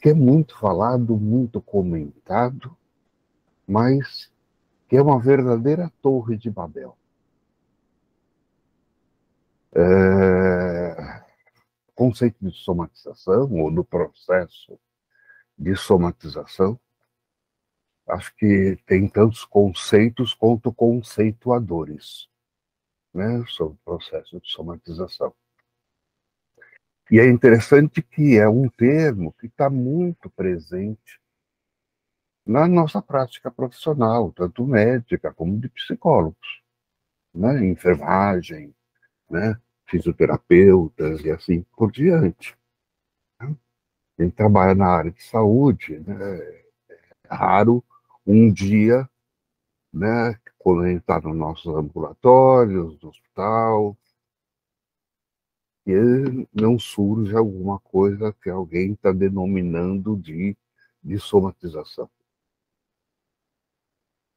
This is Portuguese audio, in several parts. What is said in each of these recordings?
que é muito falado, muito comentado, mas que é uma verdadeira torre de Babel. Conceito de somatização, ou do processo de somatização, acho que tem tantos conceitos quanto conceituadores, né, sobre o processo de somatização. E é interessante que é um termo que está muito presente na nossa prática profissional, tanto médica como de psicólogos, né, enfermagem, né, fisioterapeutas e assim por diante. Quem trabalha na área de saúde, né, é raro um dia, né, quando a gente está nos nossos ambulatórios, no hospital, que não surge alguma coisa que alguém está denominando de somatização.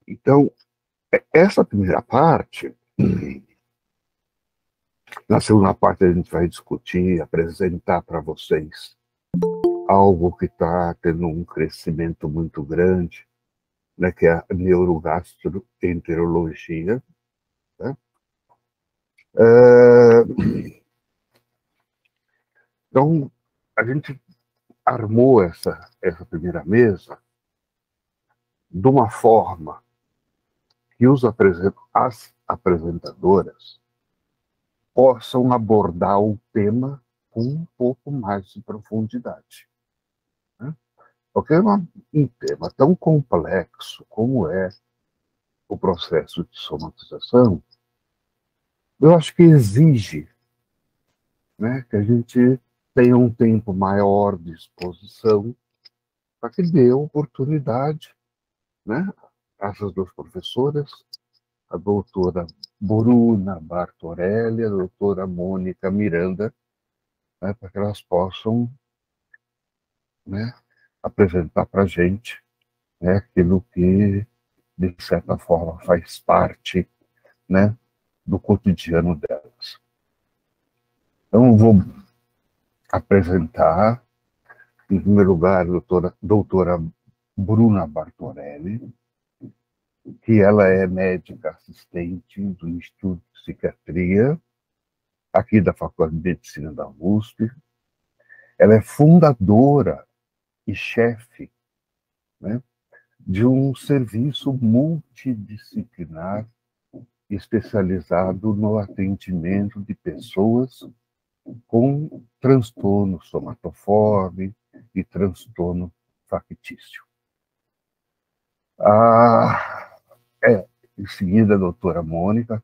Então, essa primeira parte, na segunda parte a gente vai discutir, apresentar para vocês algo que está tendo um crescimento muito grande, né, que é a neurogastroenterologia. Né? Então, a gente armou essa primeira mesa de uma forma que as apresentadoras possam abordar o tema com um pouco mais de profundidade. Né? Porque é um tema tão complexo como é o processo de somatização, eu acho que exige, né, que a gente tenha um tempo maior de exposição para que dê oportunidade, né, a essas duas professoras, a doutora Bruna Bartorelli e a doutora Mônica Miranda, né, para que elas possam, né, apresentar para a gente, né, aquilo que, de certa forma, faz parte, né, do cotidiano delas. Então, eu vou apresentar, em primeiro lugar, a doutora Bruna Bartorelli, que ela é médica assistente do Instituto de Psiquiatria, aqui da Faculdade de Medicina da USP. Ela é fundadora e chefe, né, de um serviço multidisciplinar especializado no atendimento de pessoas com transtorno somatoforme e transtorno factício. Em seguida, a doutora Mônica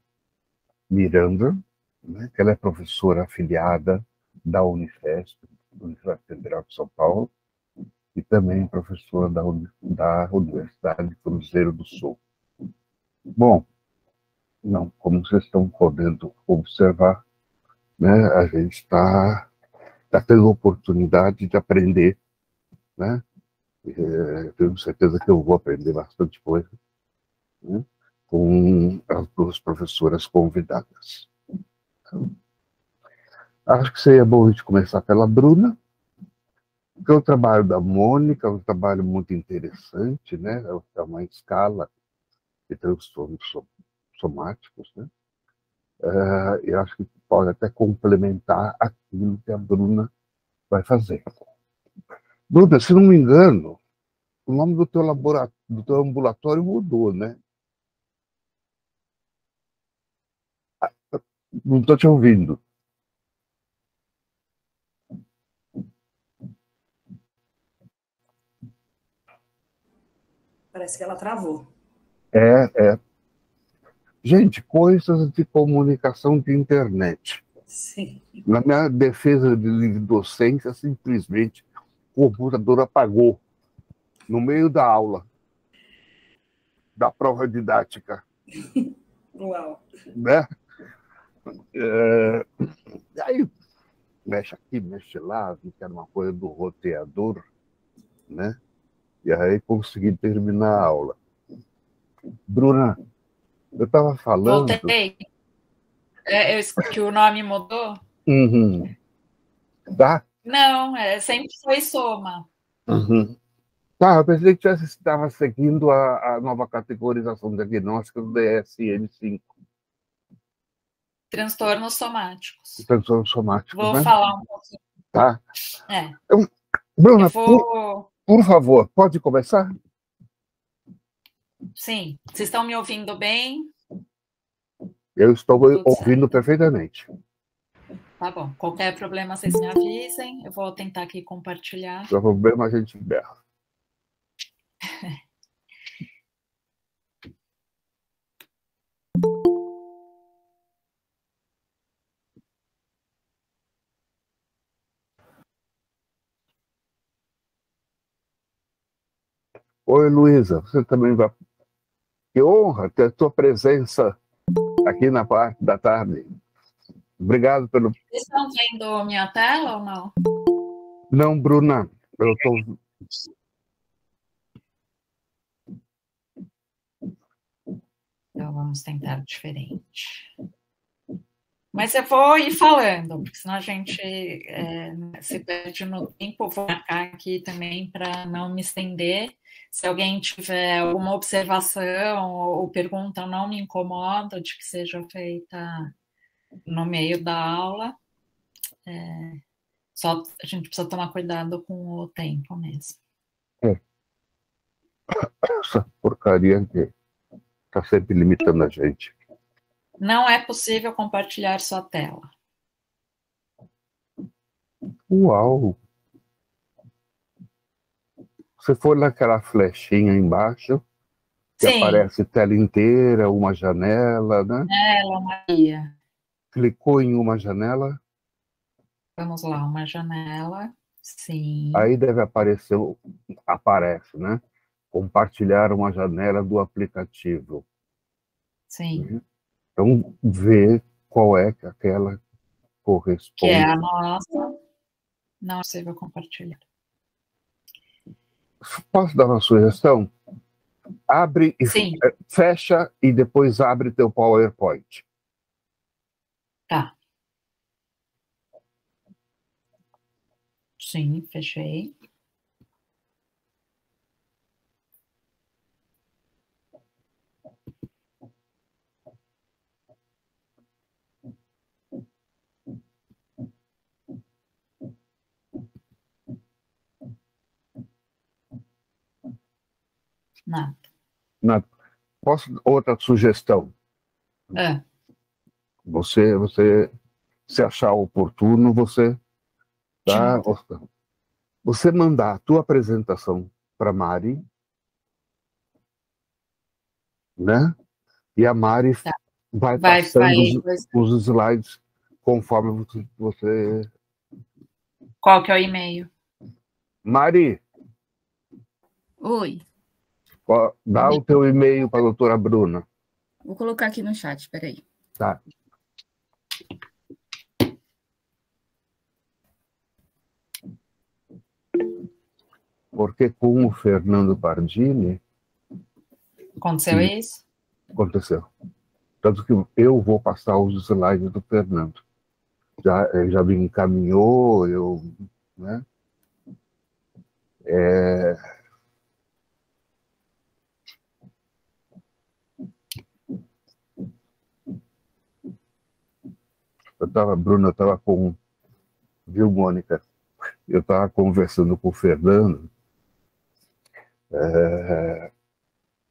Miranda, né, que ela é professora afiliada da Unifesp, Universidade Federal de São Paulo, e também professora da Universidade Cruzeiro do Sul. Bom, não, como vocês estão podendo observar, né, a gente está tendo a oportunidade de aprender, né? Tenho certeza que eu vou aprender bastante coisa, né, com as duas professoras convidadas. Então, acho que seria bom a gente começar pela Bruna, porque o trabalho da Mônica é um trabalho muito interessante, né? É uma escala de transtornos somáticos, né? Eu acho que pode até complementar aquilo que a Bruna vai fazer. Bruna, se não me engano, o nome do teu ambulatório mudou, né? Não estou te ouvindo. Parece que ela travou. É. Gente, coisas de comunicação de internet. Sim. Na minha defesa de docência, simplesmente o computador apagou no meio da aula, da prova didática. Uau. Né? Aí, mexe aqui, mexe lá, vi que era uma coisa do roteador, né? E aí consegui terminar a aula. Bruna, eu estava falando... Voltei. Que o nome mudou? Uhum. Tá? Não, sempre foi Soma. Uhum. Tá, eu pensei que você estava seguindo a nova categorização diagnóstica do DSM-5, Transtornos somáticos. transtornos somáticos, Vou né? falar um pouquinho. Tá. É, Então, eu Bruna, vou. por favor, pode começar? Sim, vocês estão me ouvindo bem? Eu estou Tudo ouvindo certo. perfeitamente. Tá bom. Qualquer problema, vocês me avisem. Eu vou tentar aqui compartilhar. Se houver problema, a gente berra. Oi, Luísa, você também vai. Que honra ter a tua presença aqui na parte da tarde. Obrigado pelo. Vocês estão vendo minha tela ou não? Não, Bruna, eu estou. Então vamos tentar diferente. Mas eu vou ir falando, porque senão a gente se perde no tempo. Vou marcar aqui também para não me estender. Se alguém tiver alguma observação ou pergunta, não me incomoda de que seja feita no meio da aula. Só a gente precisa tomar cuidado com o tempo mesmo. Essa porcaria que está sempre limitando a gente. Não é possível compartilhar sua tela. Uau! Você for naquela flechinha embaixo, que Sim, aparece tela inteira, uma janela, né? ela, Maria. Clicou em uma janela, Vamos lá, uma janela. Sim, aí deve aparecer, aparece, né? Compartilhar uma janela do aplicativo. sim. Então, vê qual é que aquela Que é corresponde. a nossa. Não é possível compartilhar. Posso dar uma sugestão? Abre e Sim, fecha e depois abre teu PowerPoint. tá. Sim, fechei. Nada. Posso outra sugestão? Ah, Você se achar oportuno, você tá, você mandar a tua apresentação para Mari, né? E a Mari tá. vai Vai, passando pois, os slides conforme você. qual que é o e-mail? Mari, Oi, dá o teu e-mail para a doutora Bruna. vou colocar aqui no chat, peraí. Tá. Porque com o Fernando Pardini Aconteceu isso? aconteceu. Tanto que eu vou passar os slides do Fernando. Ele já me encaminhou, né? Bruna, eu estava com. Viu, Mônica? Eu estava conversando com o Fernando,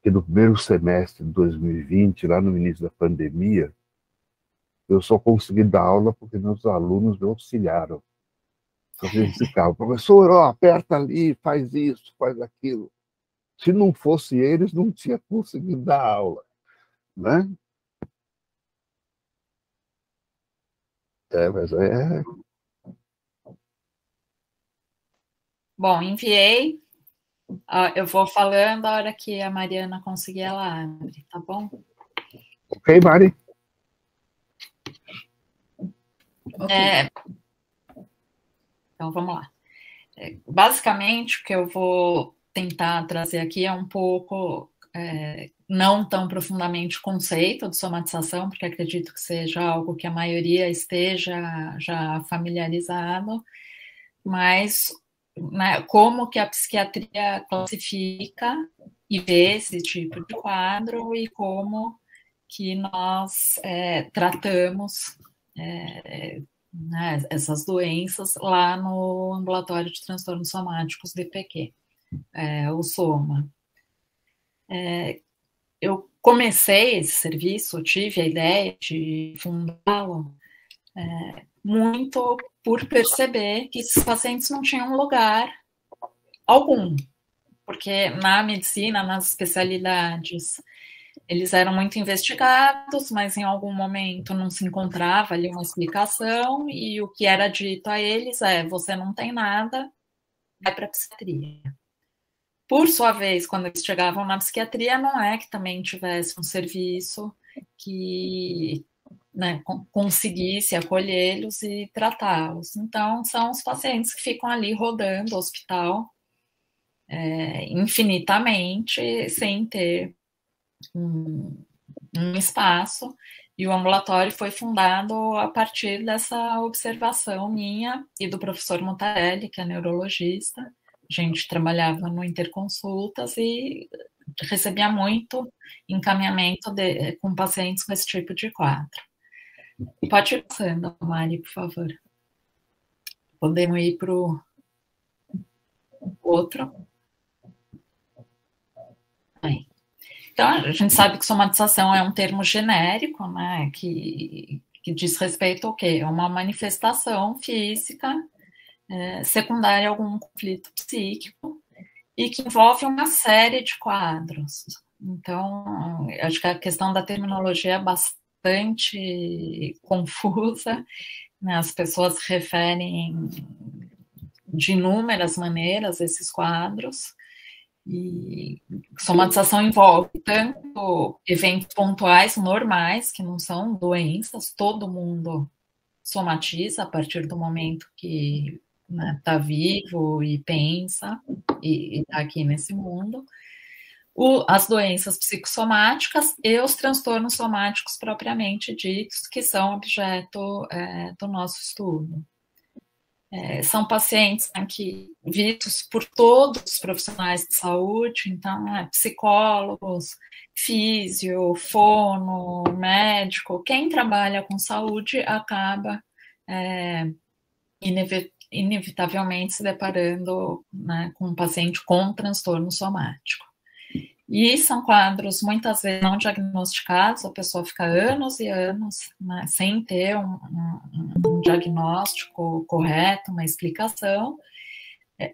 que no primeiro semestre de 2020, lá no início da pandemia, eu só consegui dar aula porque meus alunos me auxiliaram. Só que eles ficavam, professor, ó, aperta ali, faz isso, faz aquilo. Se não fosse eles, não tinha conseguido dar aula, né? Mas Bom, enviei. Eu vou falando, a hora que a Mariana conseguir, ela abre, tá bom? Ok, Mari? Ok. Então, vamos lá. Basicamente, o que eu vou tentar trazer aqui é um pouco, não tão profundamente o conceito de somatização, porque acredito que seja algo que a maioria esteja já familiarizado, mas né, como que a psiquiatria classifica e vê esse tipo de quadro e como que nós tratamos né, essas doenças lá no Ambulatório de Transtornos Somáticos DPQ, o SOMA. Eu comecei esse serviço, tive a ideia de fundá-lo muito por perceber que esses pacientes não tinham lugar algum, porque na medicina, nas especialidades, eles eram muito investigados, mas em algum momento não se encontrava ali uma explicação, e o que era dito a eles você não tem nada, vai para a psiquiatria. Por sua vez, quando eles chegavam na psiquiatria, não é que também tivesse um serviço que né, conseguisse acolhê-los e tratá-los. Então, são os pacientes que ficam ali rodando o hospital infinitamente, sem ter um espaço, e o ambulatório foi fundado a partir dessa observação minha e do professor Montarelli, que é neurologista. A gente trabalhava no Interconsultas e recebia muito encaminhamento com pacientes com esse tipo de quadro. Pode ir passando, Mari, por favor. Podemos ir para o outro. Aí. Então, a gente sabe que somatização é um termo genérico, né, que diz respeito ao quê? É uma manifestação física secundária a algum conflito psíquico e que envolve uma série de quadros. Então, acho que a questão da terminologia é bastante confusa, né? As pessoas referem de inúmeras maneiras esses quadros, e somatização envolve tanto eventos pontuais normais, que não são doenças, todo mundo somatiza a partir do momento que está vivo e pensa e está aqui nesse mundo, as doenças psicossomáticas e os transtornos somáticos propriamente ditos, que são objeto do nosso estudo. São pacientes vistos por todos os profissionais de saúde, então, psicólogos, físio, fono, médico, quem trabalha com saúde acaba inevitavelmente se deparando, né, com um paciente com transtorno somático. E são quadros, muitas vezes, não diagnosticados, a pessoa fica anos e anos, né, sem ter um diagnóstico correto, uma explicação,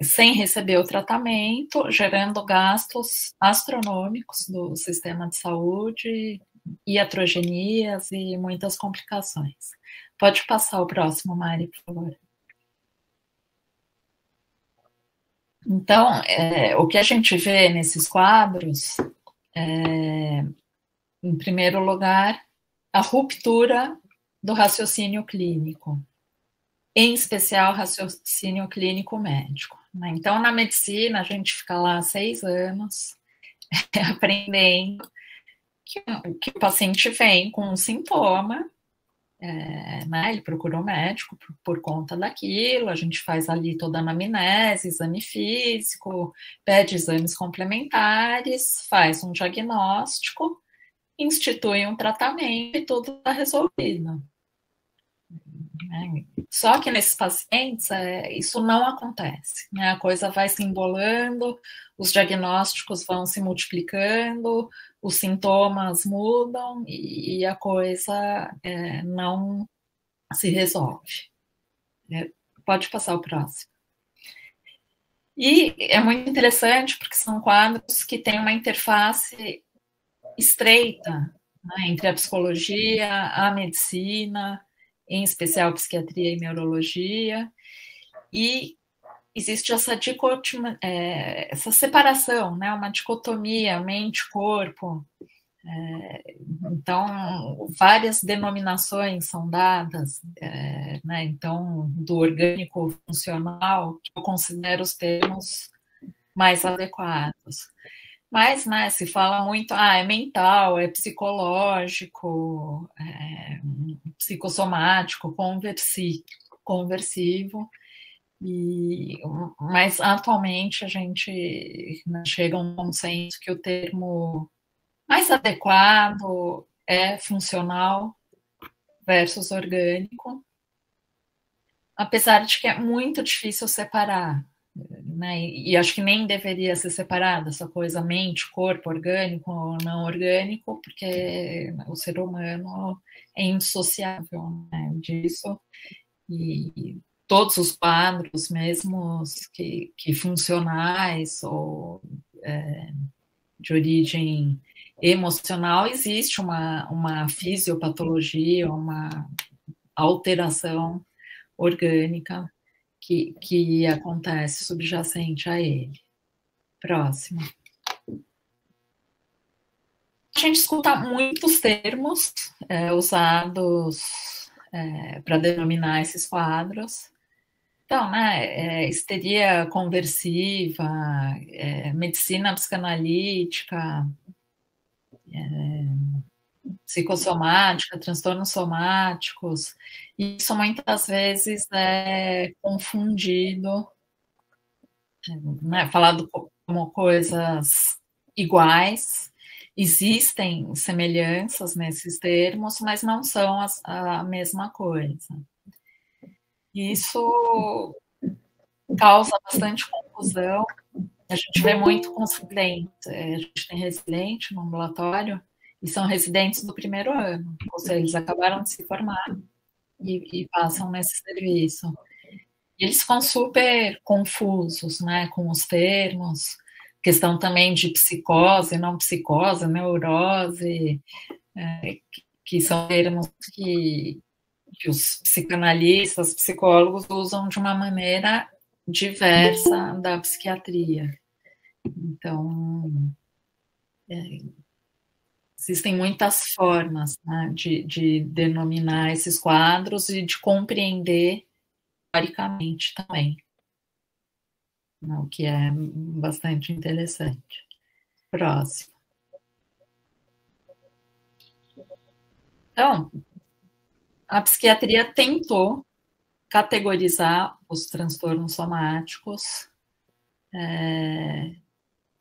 sem receber o tratamento, gerando gastos astronômicos do sistema de saúde, iatrogenias e muitas complicações. Pode passar o próximo, Mari, por favor. Então, o que a gente vê nesses quadros em primeiro lugar, a ruptura do raciocínio clínico, em especial raciocínio clínico médico, né? Então, na medicina, a gente fica lá 6 anos aprendendo que o paciente vem com um sintoma, né, ele procura um médico por conta daquilo, a gente faz ali toda a anamnese, exame físico, pede exames complementares, faz um diagnóstico, institui um tratamento e tudo está resolvido. Só que nesses pacientes isso não acontece, né? A coisa vai se embolando, os diagnósticos vão se multiplicando, os sintomas mudam e a coisa não se resolve. Pode passar o próximo. E é muito interessante porque são quadros que têm uma interface estreita, né, entre a psicologia, a medicina, em especial psiquiatria e neurologia, e existe essa dicotomia, essa separação, né, uma dicotomia mente-corpo. Então, várias denominações são dadas, né, então, do orgânico funcional, que eu considero os termos mais adequados. Mas, né, se fala muito, é mental, é psicológico, psicossomático, conversivo. Mas atualmente a gente, né, chega a um consenso que o termo mais adequado é funcional versus orgânico, apesar de que é muito difícil separar, né? E acho que nem deveria ser separada essa coisa mente, corpo, orgânico ou não orgânico, porque o ser humano é indissociável, né, disso, e todos os quadros, mesmo que funcionais ou de origem emocional, existe uma fisiopatologia, uma alteração orgânica que acontece subjacente a ele. Próximo. A gente escuta muitos termos usados para denominar esses quadros. Então, né, histeria conversiva, medicina psicanalítica, psicossomática, transtornos somáticos. Isso muitas vezes é confundido, né, falado como coisas iguais. Existem semelhanças nesses termos, mas não são a mesma coisa. Isso causa bastante confusão. A gente vê muito com os residentes. A gente tem residente no ambulatório e são residentes do primeiro ano, ou seja, eles acabaram de se formar e passam nesse serviço. E eles ficam super confusos, né, com os termos, questão também de psicose, não psicose, neurose, que são termos que os psicanalistas, psicólogos usam de uma maneira diversa da psiquiatria. Então, existem muitas formas, né, de denominar esses quadros e de compreender teoricamente também, o que é bastante interessante. Próximo. Então, a psiquiatria tentou categorizar os transtornos somáticos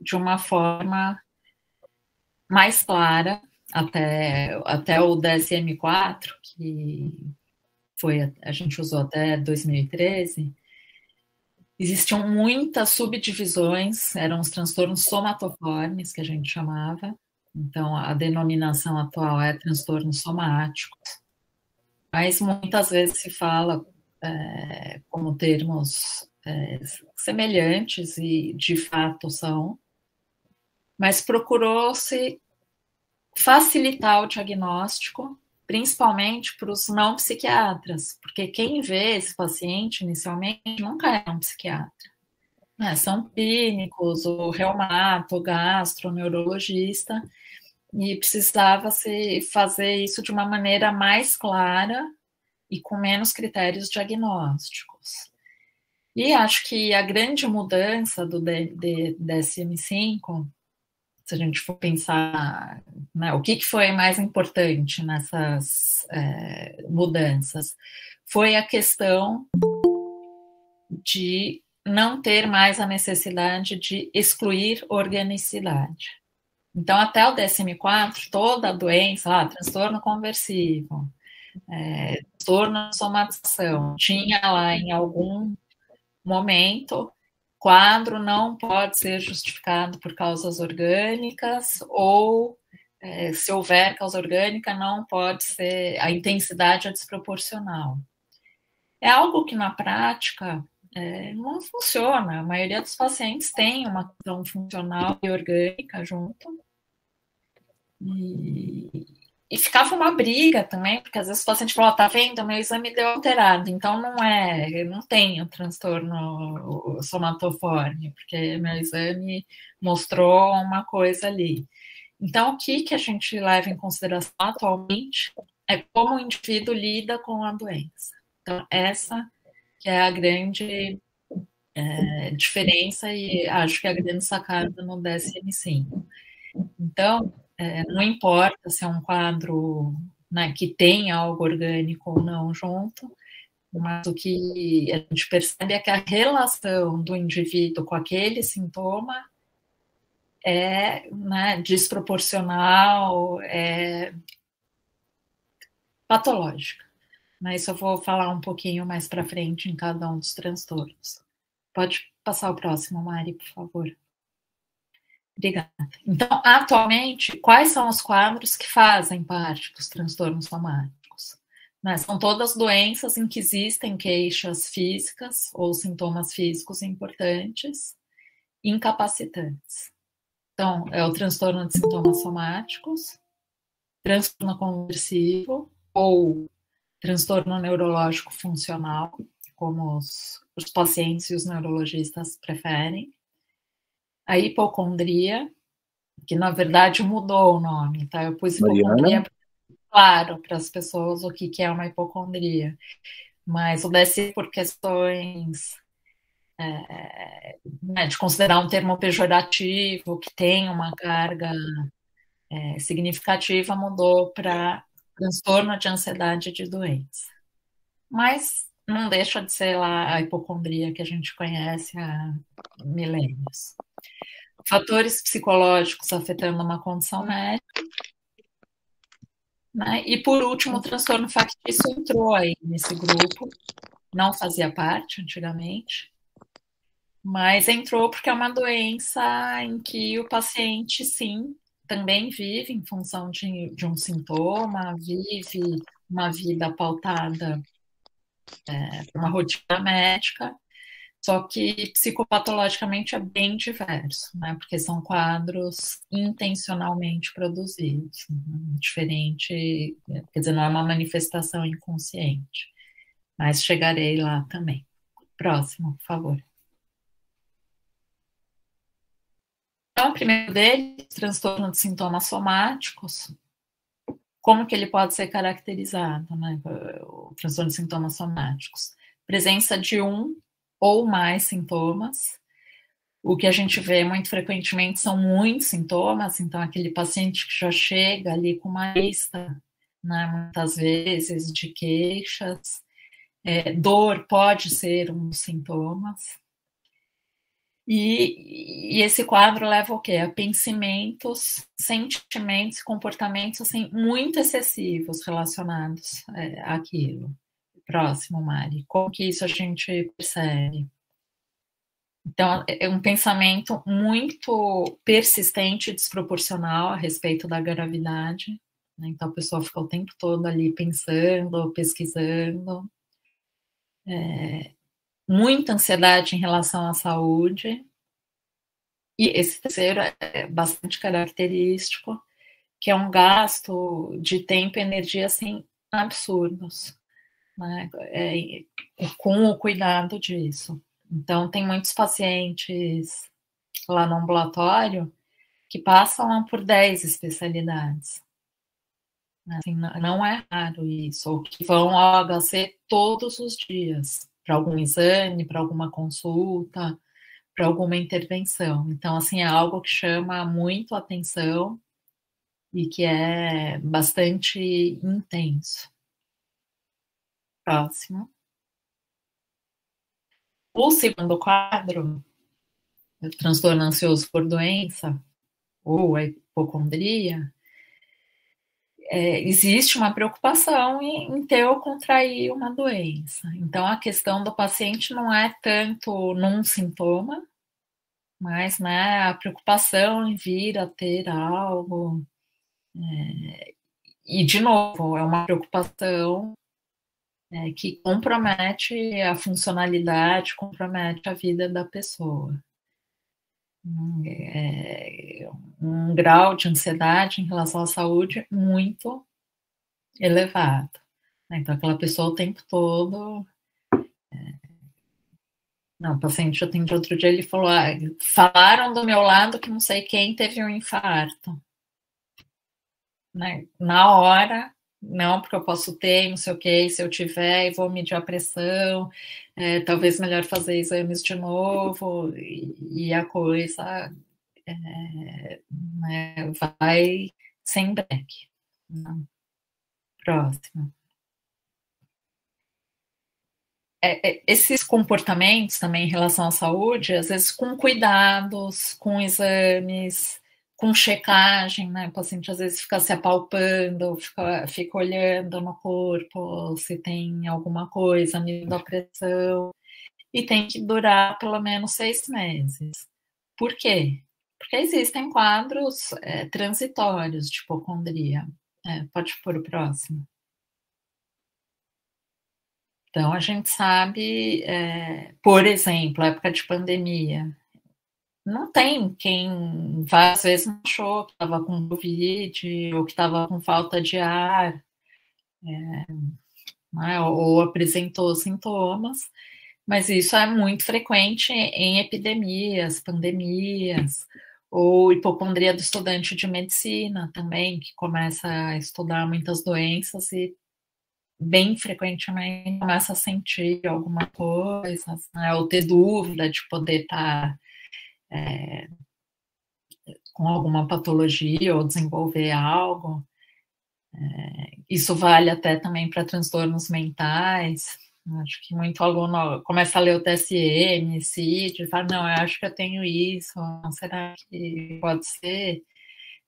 de uma forma mais clara, até o DSM-4, que a gente usou até 2013, existiam muitas subdivisões, eram os transtornos somatoformes, que a gente chamava. Então, a denominação atual é transtornos somáticos, mas muitas vezes se fala como termos semelhantes, e de fato são, mas procurou-se facilitar o diagnóstico, principalmente para os não psiquiatras, porque quem vê esse paciente inicialmente nunca é um psiquiatra. São clínicos, o reumato, o gastro, o neurologista, e precisava-se fazer isso de uma maneira mais clara e com menos critérios diagnósticos. E acho que a grande mudança do DSM-5, se a gente for pensar, né, o que foi mais importante nessas mudanças, foi a questão de não ter mais a necessidade de excluir organicidade. Então, até o DSM-4, toda a doença, transtorno conversivo, transtorno de somatização, tinha lá em algum momento, quadro não pode ser justificado por causas orgânicas, ou se houver causa orgânica, não pode ser, a intensidade é desproporcional. É algo que na prática não funciona. A maioria dos pacientes tem uma questão funcional e orgânica junto. E ficava uma briga também, porque às vezes o paciente falou, tá vendo, meu exame deu alterado, então eu não tenho transtorno somatoforme, porque meu exame mostrou uma coisa ali. Então, o que a gente leva em consideração atualmente é como o indivíduo lida com a doença. Então, essa que é a grande diferença, e acho que é a grande sacada no DSM-5. Então, não importa se é um quadro, né, que tem algo orgânico ou não junto, mas o que a gente percebe é que a relação do indivíduo com aquele sintoma é, né, desproporcional, é patológica. Mas isso eu vou falar um pouquinho mais para frente em cada um dos transtornos. Pode passar o próximo, Mari, por favor. Obrigada. Então, atualmente, quais são os quadros que fazem parte dos transtornos somáticos? Né, são todas doenças em que existem queixas físicas ou sintomas físicos importantes, incapacitantes. Então, é o transtorno de sintomas somáticos, transtorno conversivo ou transtorno neurológico funcional, como os pacientes e os neurologistas preferem. A hipocondria, que na verdade mudou o nome, tá? Eu pus hipocondria, claro, para as pessoas o que é uma hipocondria, mas o DSM, por questões né, de considerar um termo pejorativo, que tem uma carga significativa, mudou para transtorno de ansiedade de doença. Mas não deixa de ser lá a hipocondria que a gente conhece há milênios. Fatores psicológicos afetando uma condição médica. Né? E, por último, o transtorno factício entrou aí nesse grupo, não fazia parte antigamente, mas entrou porque é uma doença em que o paciente, sim, também vive em função de um sintoma, vive uma vida pautada por uma rotina médica, só que psicopatologicamente é bem diverso, né? Porque são quadros intencionalmente produzidos, diferente, quer dizer, não é uma manifestação inconsciente, mas chegarei lá também. Próximo, por favor. Então, o primeiro deles, transtorno de sintomas somáticos. Como que ele pode ser caracterizado, né? O transtorno de sintomas somáticos? Presença de um ou mais sintomas. O que a gente vê muito frequentemente são muitos sintomas, então aquele paciente que já chega ali com uma lista, né, muitas vezes, de queixas. Dor pode ser um dos sintomas. E esse quadro leva o quê? A pensamentos, sentimentos, comportamentos assim, muito excessivos relacionados àquilo. Próximo, Mari. Como que isso a gente percebe? Então, é um pensamento muito persistente e desproporcional a respeito da gravidade. Né? Então, a pessoa fica o tempo todo ali pensando, pesquisando. Muita ansiedade em relação à saúde. E esse terceiro é bastante característico, que é um gasto de tempo e energia assim, absurdos, né? Com o cuidado disso. Então, tem muitos pacientes lá no ambulatório que passam por 10 especialidades. Assim, não é raro isso, ou que vão ao HC todos os dias, para algum exame, para alguma consulta, para alguma intervenção. Então, assim, é algo que chama muito atenção e que é bastante intenso. Próximo. O segundo quadro, o transtorno ansioso por doença, ou a hipocondria, existe uma preocupação em ter ou contrair uma doença. Então, a questão do paciente não é tanto num sintoma, mas né, a preocupação em vir a ter algo. E, de novo, é uma preocupação que compromete a funcionalidade, compromete a vida da pessoa. Um grau de ansiedade em relação à saúde muito elevado. Então, aquela pessoa o tempo todo. Não, o paciente eu atendi outro dia, ele falou: falaram do meu lado que não sei quem teve um infarto. Né? Na hora, não, porque eu posso ter, não sei o que, se eu tiver, vou medir a pressão, talvez melhor fazer exames de novo, e a coisa né, vai sem breque. Próximo. esses comportamentos também em relação à saúde, às vezes com cuidados, com exames, com checagem, né? O paciente às vezes fica se apalpando, fica olhando no corpo se tem alguma coisa, nível da pressão, e tem que durar pelo menos 6 meses. Por quê? Porque existem quadros transitórios de hipocondria. Pode pôr o próximo. Então, a gente sabe, por exemplo, época de pandemia, não tem quem várias vezes não achou que estava com Covid ou que estava com falta de ar, né, ou apresentou sintomas, mas isso é muito frequente em epidemias, pandemias, ou hipocondria do estudante de medicina também, que começa a estudar muitas doenças e bem frequentemente começa a sentir alguma coisa, né, ou ter dúvida de poder estar com alguma patologia ou desenvolver algo. Isso vale até também para transtornos mentais. Acho que muito aluno começa a ler o TSM, CID, e fala, não, eu acho que eu tenho isso, será que pode ser?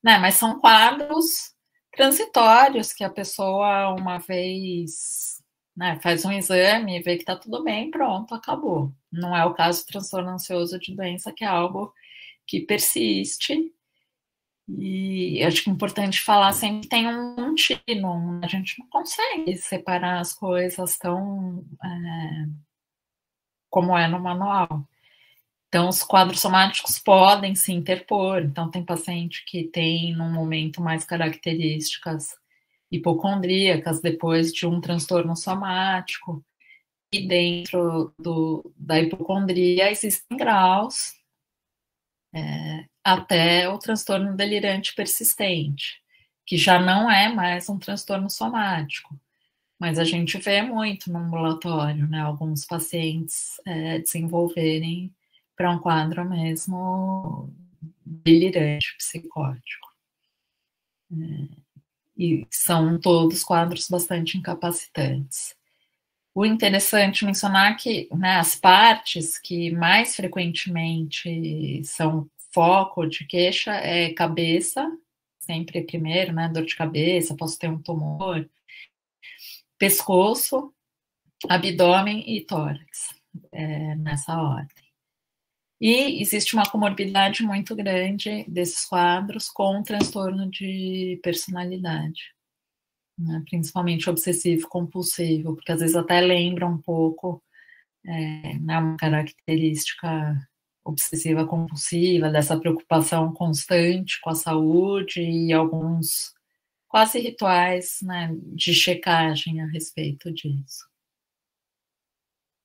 Né, mas são quadros transitórios que a pessoa, uma vez, né, faz um exame, vê que está tudo bem, pronto, acabou. Não é o caso do transtorno ansioso de doença, que é algo que persiste. E acho que é importante falar sempre que tem um contínuo. A gente não consegue separar as coisas tão como é no manual. Então, os quadros somáticos podem se interpor. Então, tem paciente que tem, num momento, mais características hipocondríacas depois de um transtorno somático. E dentro da hipocondria existem graus até o transtorno delirante persistente, que já não é mais um transtorno somático. Mas a gente vê muito no ambulatório, né? Alguns pacientes desenvolverem para um quadro mesmo delirante, psicótico. E são todos quadros bastante incapacitantes. O interessante é mencionar que, né, as partes que mais frequentemente são foco de queixa é cabeça, sempre primeiro, né? Dor de cabeça, posso ter um tumor, pescoço, abdômen e tórax, nessa ordem. E existe uma comorbidade muito grande desses quadros com transtorno de personalidade, né, principalmente obsessivo-compulsivo, porque às vezes até lembra um pouco, né, uma característica obsessiva-compulsiva, dessa preocupação constante com a saúde e alguns quase rituais, né, de checagem a respeito disso.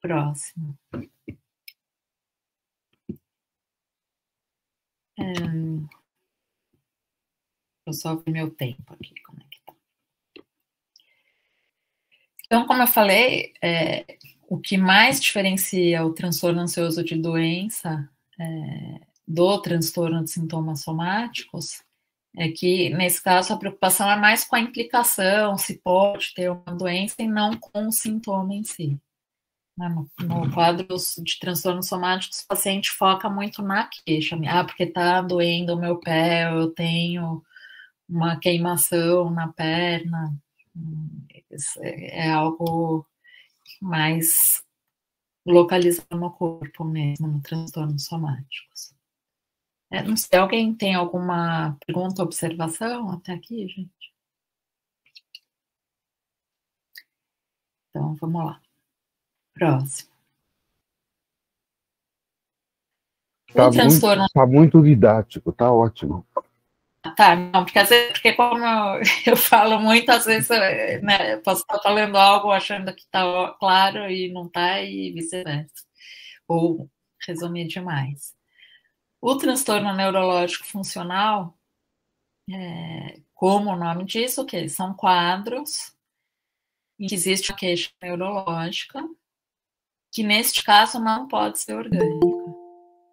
Próximo. Eu só ver meu tempo aqui, como é que tá. Então, como eu falei, o que mais diferencia o transtorno ansioso de doença do transtorno de sintomas somáticos é que, nesse caso, a preocupação é mais com a implicação, se pode ter uma doença, e não com o sintoma em si. No quadro de transtornos somáticos, o paciente foca muito na queixa. Porque está doendo o meu pé, eu tenho uma queimação na perna. É algo mais localizado no corpo mesmo, no transtornos somáticos. Não sei, alguém tem alguma pergunta, observação até aqui, gente? Então, vamos lá. Próximo. Tá muito didático, tá ótimo. Tá, não, porque às vezes, como eu falo muito, às vezes, né, eu posso estar falando algo achando que está claro e não está, e vice-versa. Ou resumir demais. O transtorno neurológico funcional, como o nome diz, o que? São quadros em que existe uma queixa neurológica, que neste caso não pode ser orgânica.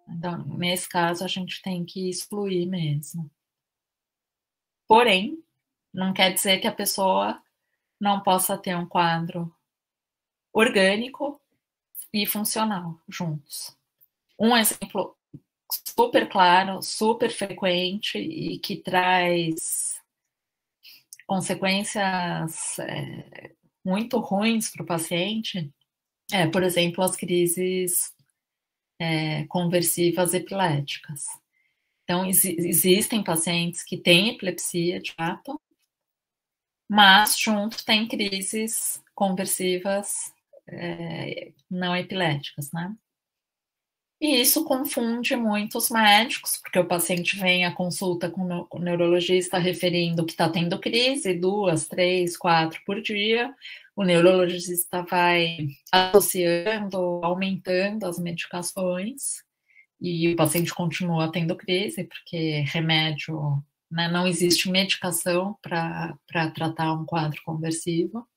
Então, nesse caso, a gente tem que excluir mesmo. Porém, não quer dizer que a pessoa não possa ter um quadro orgânico e funcional juntos. Um exemplo super claro, super frequente e que traz consequências muito ruins para o paciente por exemplo, as crises conversivas epiléticas. Então, existem pacientes que têm epilepsia, de fato, mas junto tem crises conversivas não epiléticas, né? E isso confunde muito os médicos, porque o paciente vem à consulta com o neurologista referindo que está tendo crise, 2, 3, 4 por dia. O neurologista vai associando, aumentando as medicações, e o paciente continua tendo crise, porque remédio, né, não existe medicação para tratar um quadro conversivo.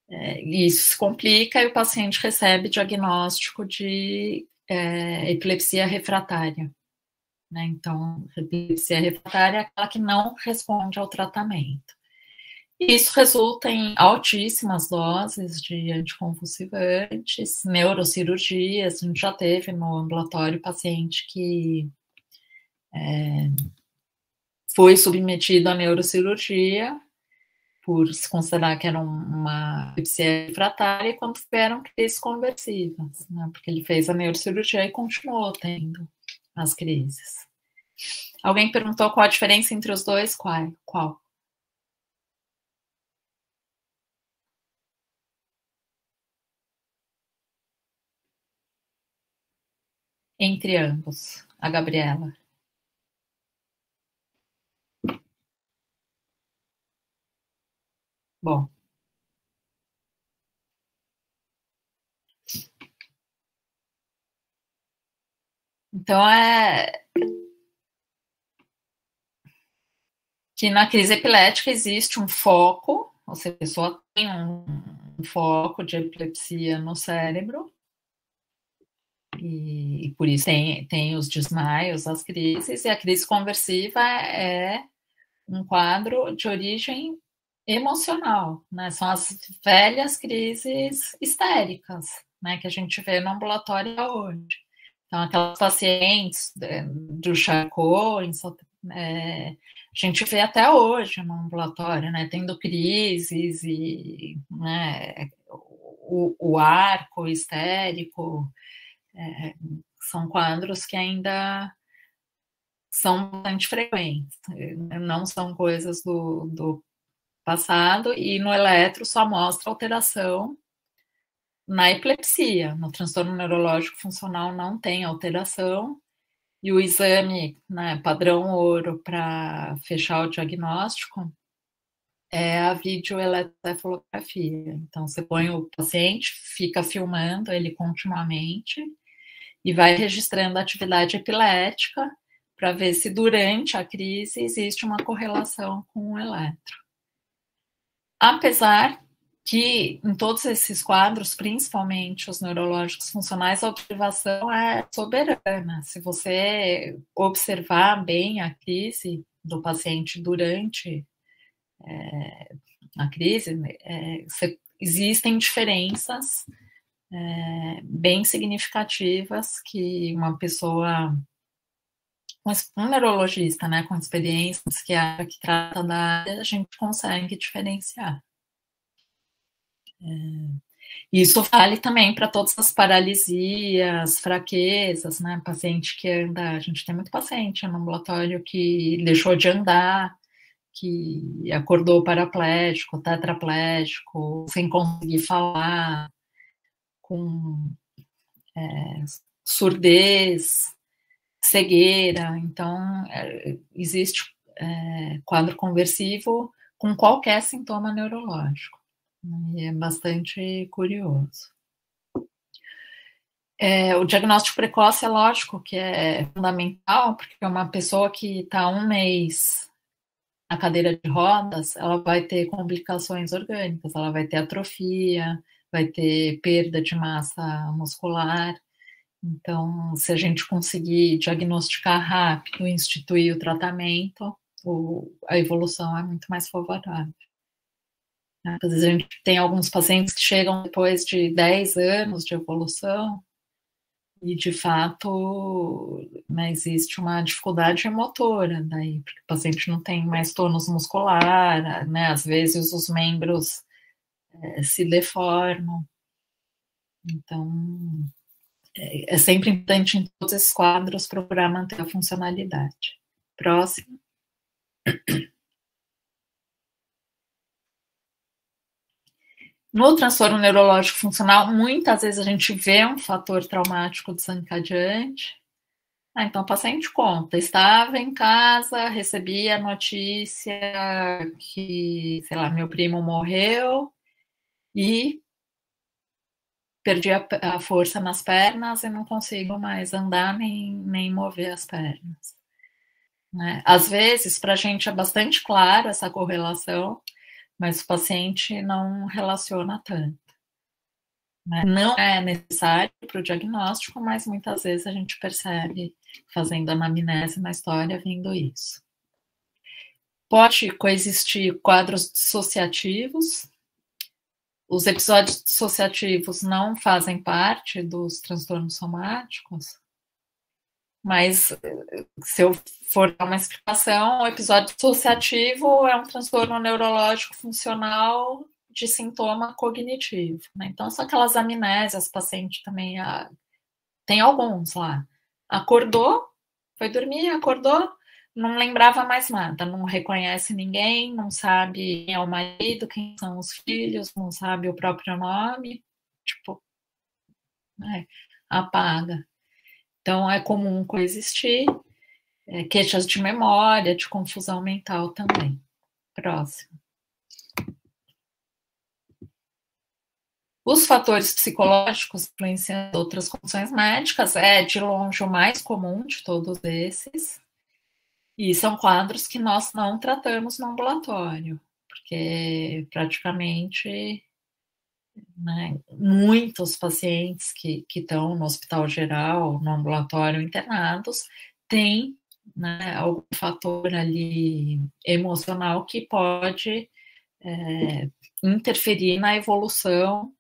E isso se complica e o paciente recebe diagnóstico de epilepsia refratária. Né? Então, epilepsia refratária é aquela que não responde ao tratamento. E isso resulta em altíssimas doses de anticonvulsivantes, neurocirurgias. A gente já teve no ambulatório paciente que foi submetido à neurocirurgia por se considerar que era uma epilepsia refratária, e quando tiveram crises conversivas, né? Porque ele fez a neurocirurgia e continuou tendo as crises. Alguém perguntou qual a diferença entre os dois? Qual? Entre ambos, a Gabriela. Bom. Então, que na crise epilética existe um foco, ou seja, a pessoa tem um foco de epilepsia no cérebro, e por isso tem os desmaios, as crises, e a crise conversiva é um quadro de origem emocional, né? São as velhas crises histéricas, né, que a gente vê no ambulatório hoje. Então, aquelas pacientes do Charcot, a gente vê até hoje no ambulatório, né, tendo crises e, né, o arco histérico, são quadros que ainda são bastante frequentes, não são coisas do passado, e no eletro só mostra alteração na epilepsia. No transtorno neurológico funcional não tem alteração, e o exame, né, padrão ouro para fechar o diagnóstico é a videoeletroencefalografia. Então, você põe o paciente, fica filmando ele continuamente e vai registrando a atividade epilética para ver se durante a crise existe uma correlação com o eletro. Apesar que em todos esses quadros, principalmente os neurológicos funcionais, a observação é soberana. Se você observar bem a crise do paciente durante a crise, existem diferenças bem significativas que uma pessoa, um neurologista, né, com experiência, um psiquiatra que trata da área, a gente consegue diferenciar. Isso vale também para todas as paralisias, fraquezas, né? Paciente que anda, a gente tem muito paciente no ambulatório que deixou de andar, que acordou paraplégico, tetraplégico, sem conseguir falar, com surdez, cegueira. Então, existe quadro conversivo com qualquer sintoma neurológico. E é bastante curioso. O diagnóstico precoce é lógico que é fundamental, porque uma pessoa que está 1 mês na cadeira de rodas, ela vai ter complicações orgânicas, ela vai ter atrofia, vai ter perda de massa muscular. Então, se a gente conseguir diagnosticar rápido, instituir o tratamento, a evolução é muito mais favorável. Às vezes a gente tem alguns pacientes que chegam depois de 10 anos de evolução e, de fato, né, existe uma dificuldade motora daí, porque o paciente não tem mais tônus muscular, né, às vezes os membros se deformam. Então, é sempre importante em todos esses quadros procurar manter a funcionalidade. Próximo. No transtorno neurológico funcional, muitas vezes a gente vê um fator traumático desencadeante. Então, o paciente conta, estava em casa, recebi a notícia que, sei lá, meu primo morreu e perdi a força nas pernas e não consigo mais andar nem mover as pernas. Né? Às vezes, para a gente é bastante claro essa correlação, mas o paciente não relaciona tanto. Né? Não é necessário para o diagnóstico, mas muitas vezes a gente percebe, fazendo anamnese na história, vendo isso. Pode coexistir quadros dissociativos. Os episódios dissociativos não fazem parte dos transtornos somáticos, mas se eu for dar uma explicação, o episódio dissociativo é um transtorno neurológico funcional de sintoma cognitivo. Né? Então, são aquelas amnésias, paciente também tem alguns lá. Acordou, foi dormir, acordou, não lembrava mais nada, não reconhece ninguém, não sabe quem é o marido, quem são os filhos, não sabe o próprio nome, tipo, né, apaga. Então, é comum coexistir, queixas de memória, de confusão mental também. Próximo. Os fatores psicológicos influenciando outras condições médicas é, de longe, o mais comum de todos esses. E são quadros que nós não tratamos no ambulatório, porque praticamente, né, muitos pacientes que estão no hospital geral, no ambulatório internados, têm, né, algum fator ali emocional que pode interferir na evolução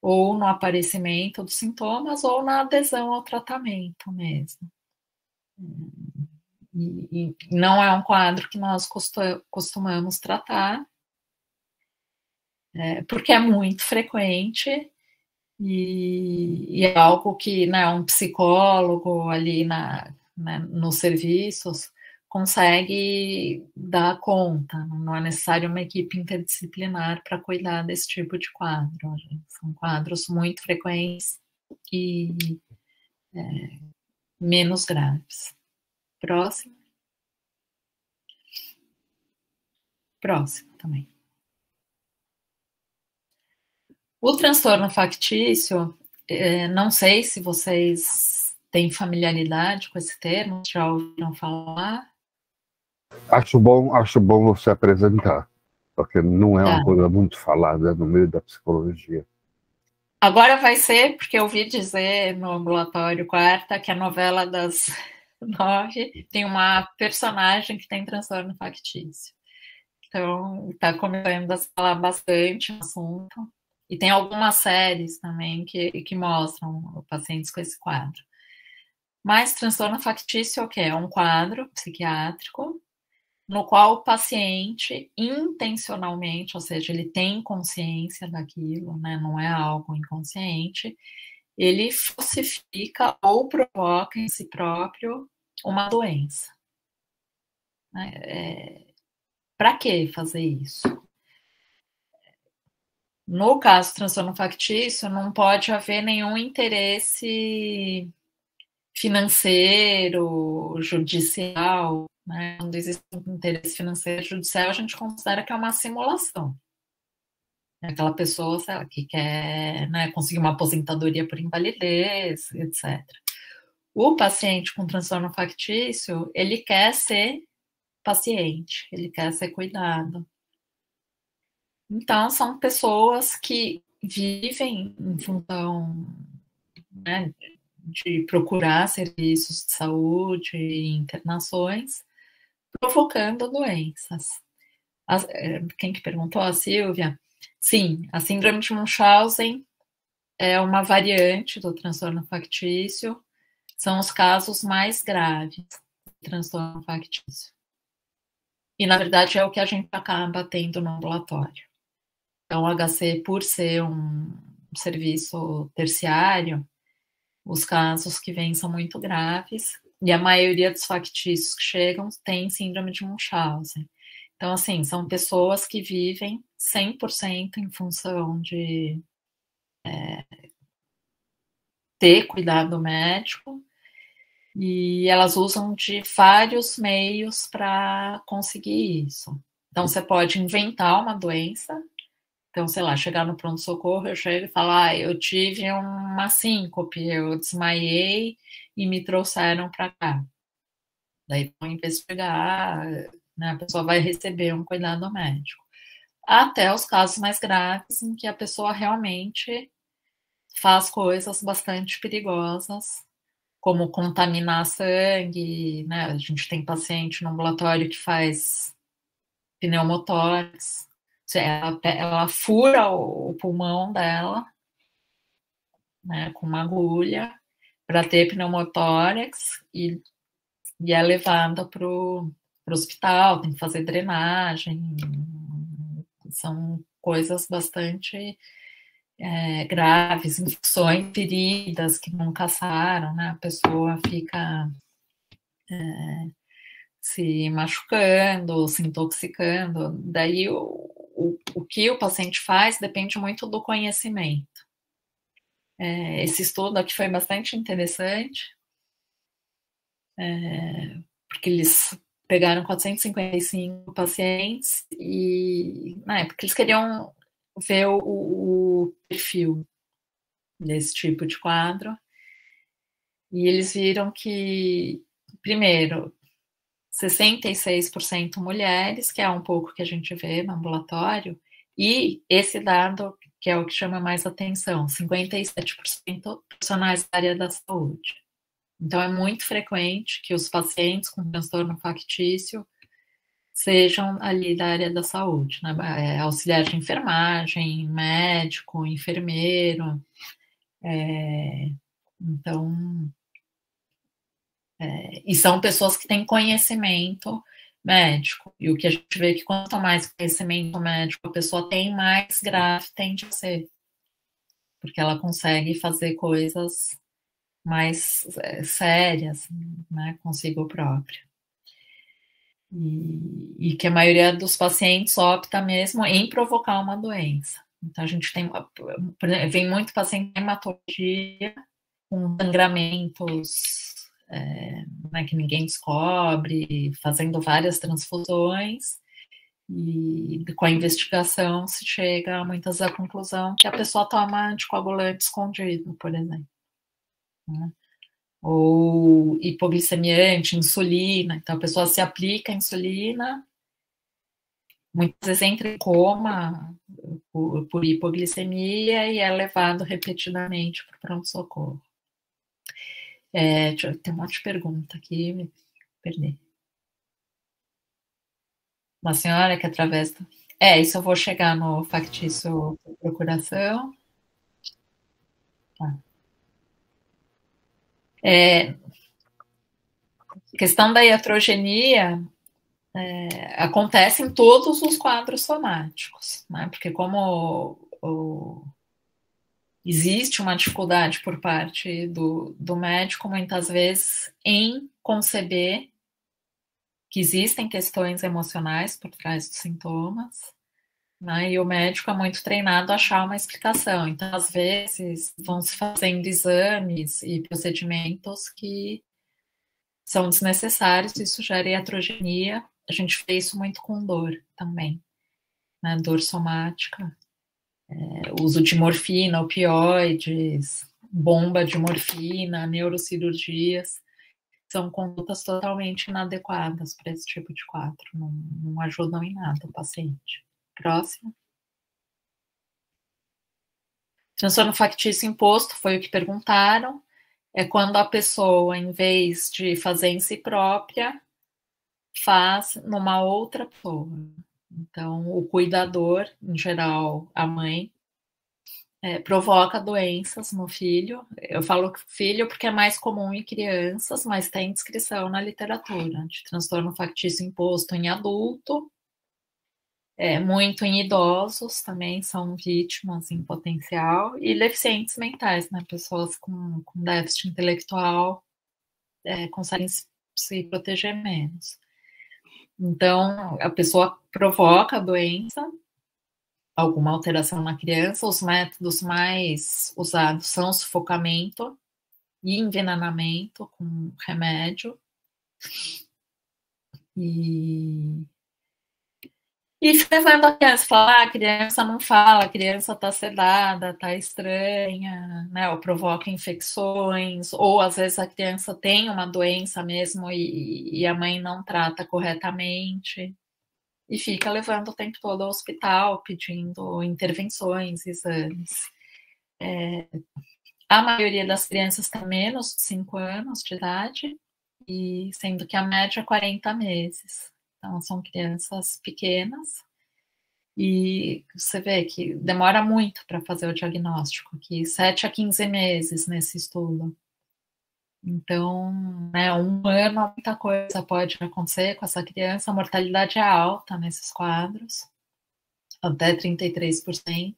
ou no aparecimento dos sintomas ou na adesão ao tratamento mesmo. E não é um quadro que nós costumamos tratar, porque é muito frequente e é algo que, né, um psicólogo ali nos serviços consegue dar conta. Não é necessário uma equipe interdisciplinar para cuidar desse tipo de quadro. São quadros muito frequentes e menos graves. Próximo. Próximo também. O transtorno factício, não sei se vocês têm familiaridade com esse termo, já ouviram falar? Acho bom você apresentar, porque não é uma coisa muito falada no meio da psicologia. Agora vai ser, porque eu ouvi dizer no ambulatório quarta que a novela das 9 tem uma personagem que tem transtorno factício. Então, está começando a falar bastante o assunto. E tem algumas séries também que mostram pacientes com esse quadro. Mas transtorno factício é o quê? É um quadro psiquiátrico no qual o paciente intencionalmente, ou seja, ele tem consciência daquilo, né? Não é algo inconsciente, ele falsifica ou provoca em si próprio uma doença. Para que fazer isso? No caso do transtorno factício, não pode haver nenhum interesse financeiro, judicial, né? Quando existe um interesse financeiro judicial, a gente considera que é uma simulação. É aquela pessoa, sei lá, que quer, né, conseguir uma aposentadoria por invalidez, etc. O paciente com transtorno factício, ele quer ser paciente, ele quer ser cuidado. Então, são pessoas que vivem em função, né, de procurar serviços de saúde e internações, provocando doenças. Quem que perguntou? A Silvia. Sim, a síndrome de Munchausen é uma variante do transtorno factício, são os casos mais graves do transtorno factício. E, na verdade, é o que a gente acaba tendo no ambulatório. Então, o HC, por ser um serviço terciário, os casos que vêm são muito graves, e a maioria dos factícios que chegam tem síndrome de Munchausen. Então, assim, são pessoas que vivem 100% em função de ter cuidado médico, e elas usam de vários meios para conseguir isso. Então, você pode inventar uma doença. Então, sei lá, chegar no pronto-socorro, eu chego e falo, eu tive uma síncope, eu desmaiei e me trouxeram para cá. Daí vão investigar, né, a pessoa vai receber um cuidado médico. Até os casos mais graves, em que a pessoa realmente faz coisas bastante perigosas, como contaminar sangue, né? A gente tem paciente no ambulatório que faz pneumotórax, ela fura o pulmão dela, né, com uma agulha para ter pneumotórax e é levada para o hospital, tem que fazer drenagem, são coisas bastante graves, infecções, feridas que não caçaram, né, a pessoa fica se machucando, se intoxicando, daí o que o paciente faz depende muito do conhecimento. Esse estudo aqui foi bastante interessante, porque eles pegaram 455 pacientes e, porque eles queriam ver o perfil desse tipo de quadro, e eles viram que, primeiro, 66% mulheres, que é um pouco que a gente vê no ambulatório, e esse dado, que é o que chama mais atenção, 57% profissionais da área da saúde. Então, é muito frequente que os pacientes com transtorno factício sejam ali da área da saúde, né? Auxiliar de enfermagem, médico, enfermeiro. Então, e são pessoas que têm conhecimento médico. E o que a gente vê é que quanto mais conhecimento médico a pessoa tem, mais grave tende a ser. Porque ela consegue fazer coisas mais sérias, né, consigo própria. E que a maioria dos pacientes opta mesmo em provocar uma doença. Então, a gente vem muito paciente em hematologia, com sangramentos que ninguém descobre, fazendo várias transfusões, e com a investigação se chega muitas vezes à conclusão que a pessoa toma anticoagulante escondido, por exemplo, né? Ou hipoglicemia, insulina, então a pessoa se aplica a insulina, muitas vezes entra em coma por hipoglicemia e é levado repetidamente para o pronto-socorro. Tem um monte de pergunta aqui, me perdi. Uma senhora que através do... isso eu vou chegar no factício procuração. Tá. Questão da iatrogenia acontece em todos os quadros somáticos, né? Porque como existe uma dificuldade por parte do médico, muitas vezes, em conceber que existem questões emocionais por trás dos sintomas, né? E o médico é muito treinado a achar uma explicação. Então, às vezes, vão se fazendo exames e procedimentos que são desnecessários, isso gera iatrogenia. A gente vê isso muito com dor também, né? Dor somática, uso de morfina, opioides, bomba de morfina, neurocirurgias, são condutas totalmente inadequadas para esse tipo de quadro, não ajudam em nada o paciente. Próximo. Transtorno factício imposto, foi o que perguntaram. É quando a pessoa, em vez de fazer em si própria, faz numa outra pessoa. Então, o cuidador, em geral, a mãe, provoca doenças no filho. Eu falo filho porque é mais comum em crianças, mas tem descrição na literatura de transtorno factício imposto em adulto, muito em idosos também são vítimas em potencial, e deficientes mentais, né? Pessoas com déficit intelectual conseguem se proteger menos. Então, a pessoa provoca a doença, alguma alteração na criança. Os métodos mais usados são sufocamento e envenenamento com remédio. E levando a criança, falar, a criança não fala, a criança está sedada, está estranha, né? Ou provoca infecções, ou às vezes a criança tem uma doença mesmo e a mãe não trata corretamente. E fica levando o tempo todo ao hospital, pedindo intervenções, exames. A maioria das crianças tem menos de 5 anos de idade, e sendo que a média é 40 meses. Então, são crianças pequenas, e você vê que demora muito para fazer o diagnóstico, que 7 a 15 meses nesse estudo. Então, né, 1 ano, muita coisa pode acontecer com essa criança. A mortalidade é alta nesses quadros, até 33%.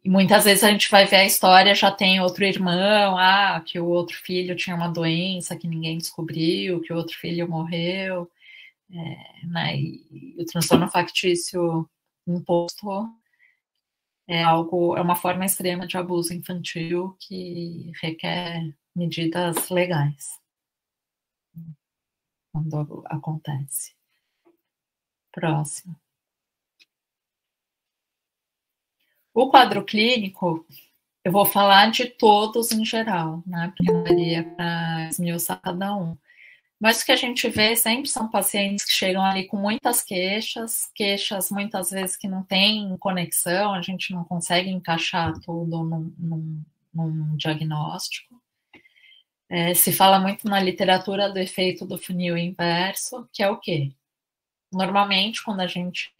E muitas vezes a gente vai ver a história, já tem outro irmão, que o outro filho tinha uma doença que ninguém descobriu, que o outro filho morreu, né? E o transtorno factício imposto é uma forma extrema de abuso infantil que requer medidas legais quando acontece. Próximo. O quadro clínico, eu vou falar de todos em geral, né? Porque não daria para esmiuçar cada um. Mas o que a gente vê sempre são pacientes que chegam ali com muitas queixas muitas vezes que não tem conexão, a gente não consegue encaixar tudo num diagnóstico. Se fala muito na literatura do efeito do funil inverso, que é o quê? Normalmente, quando a gente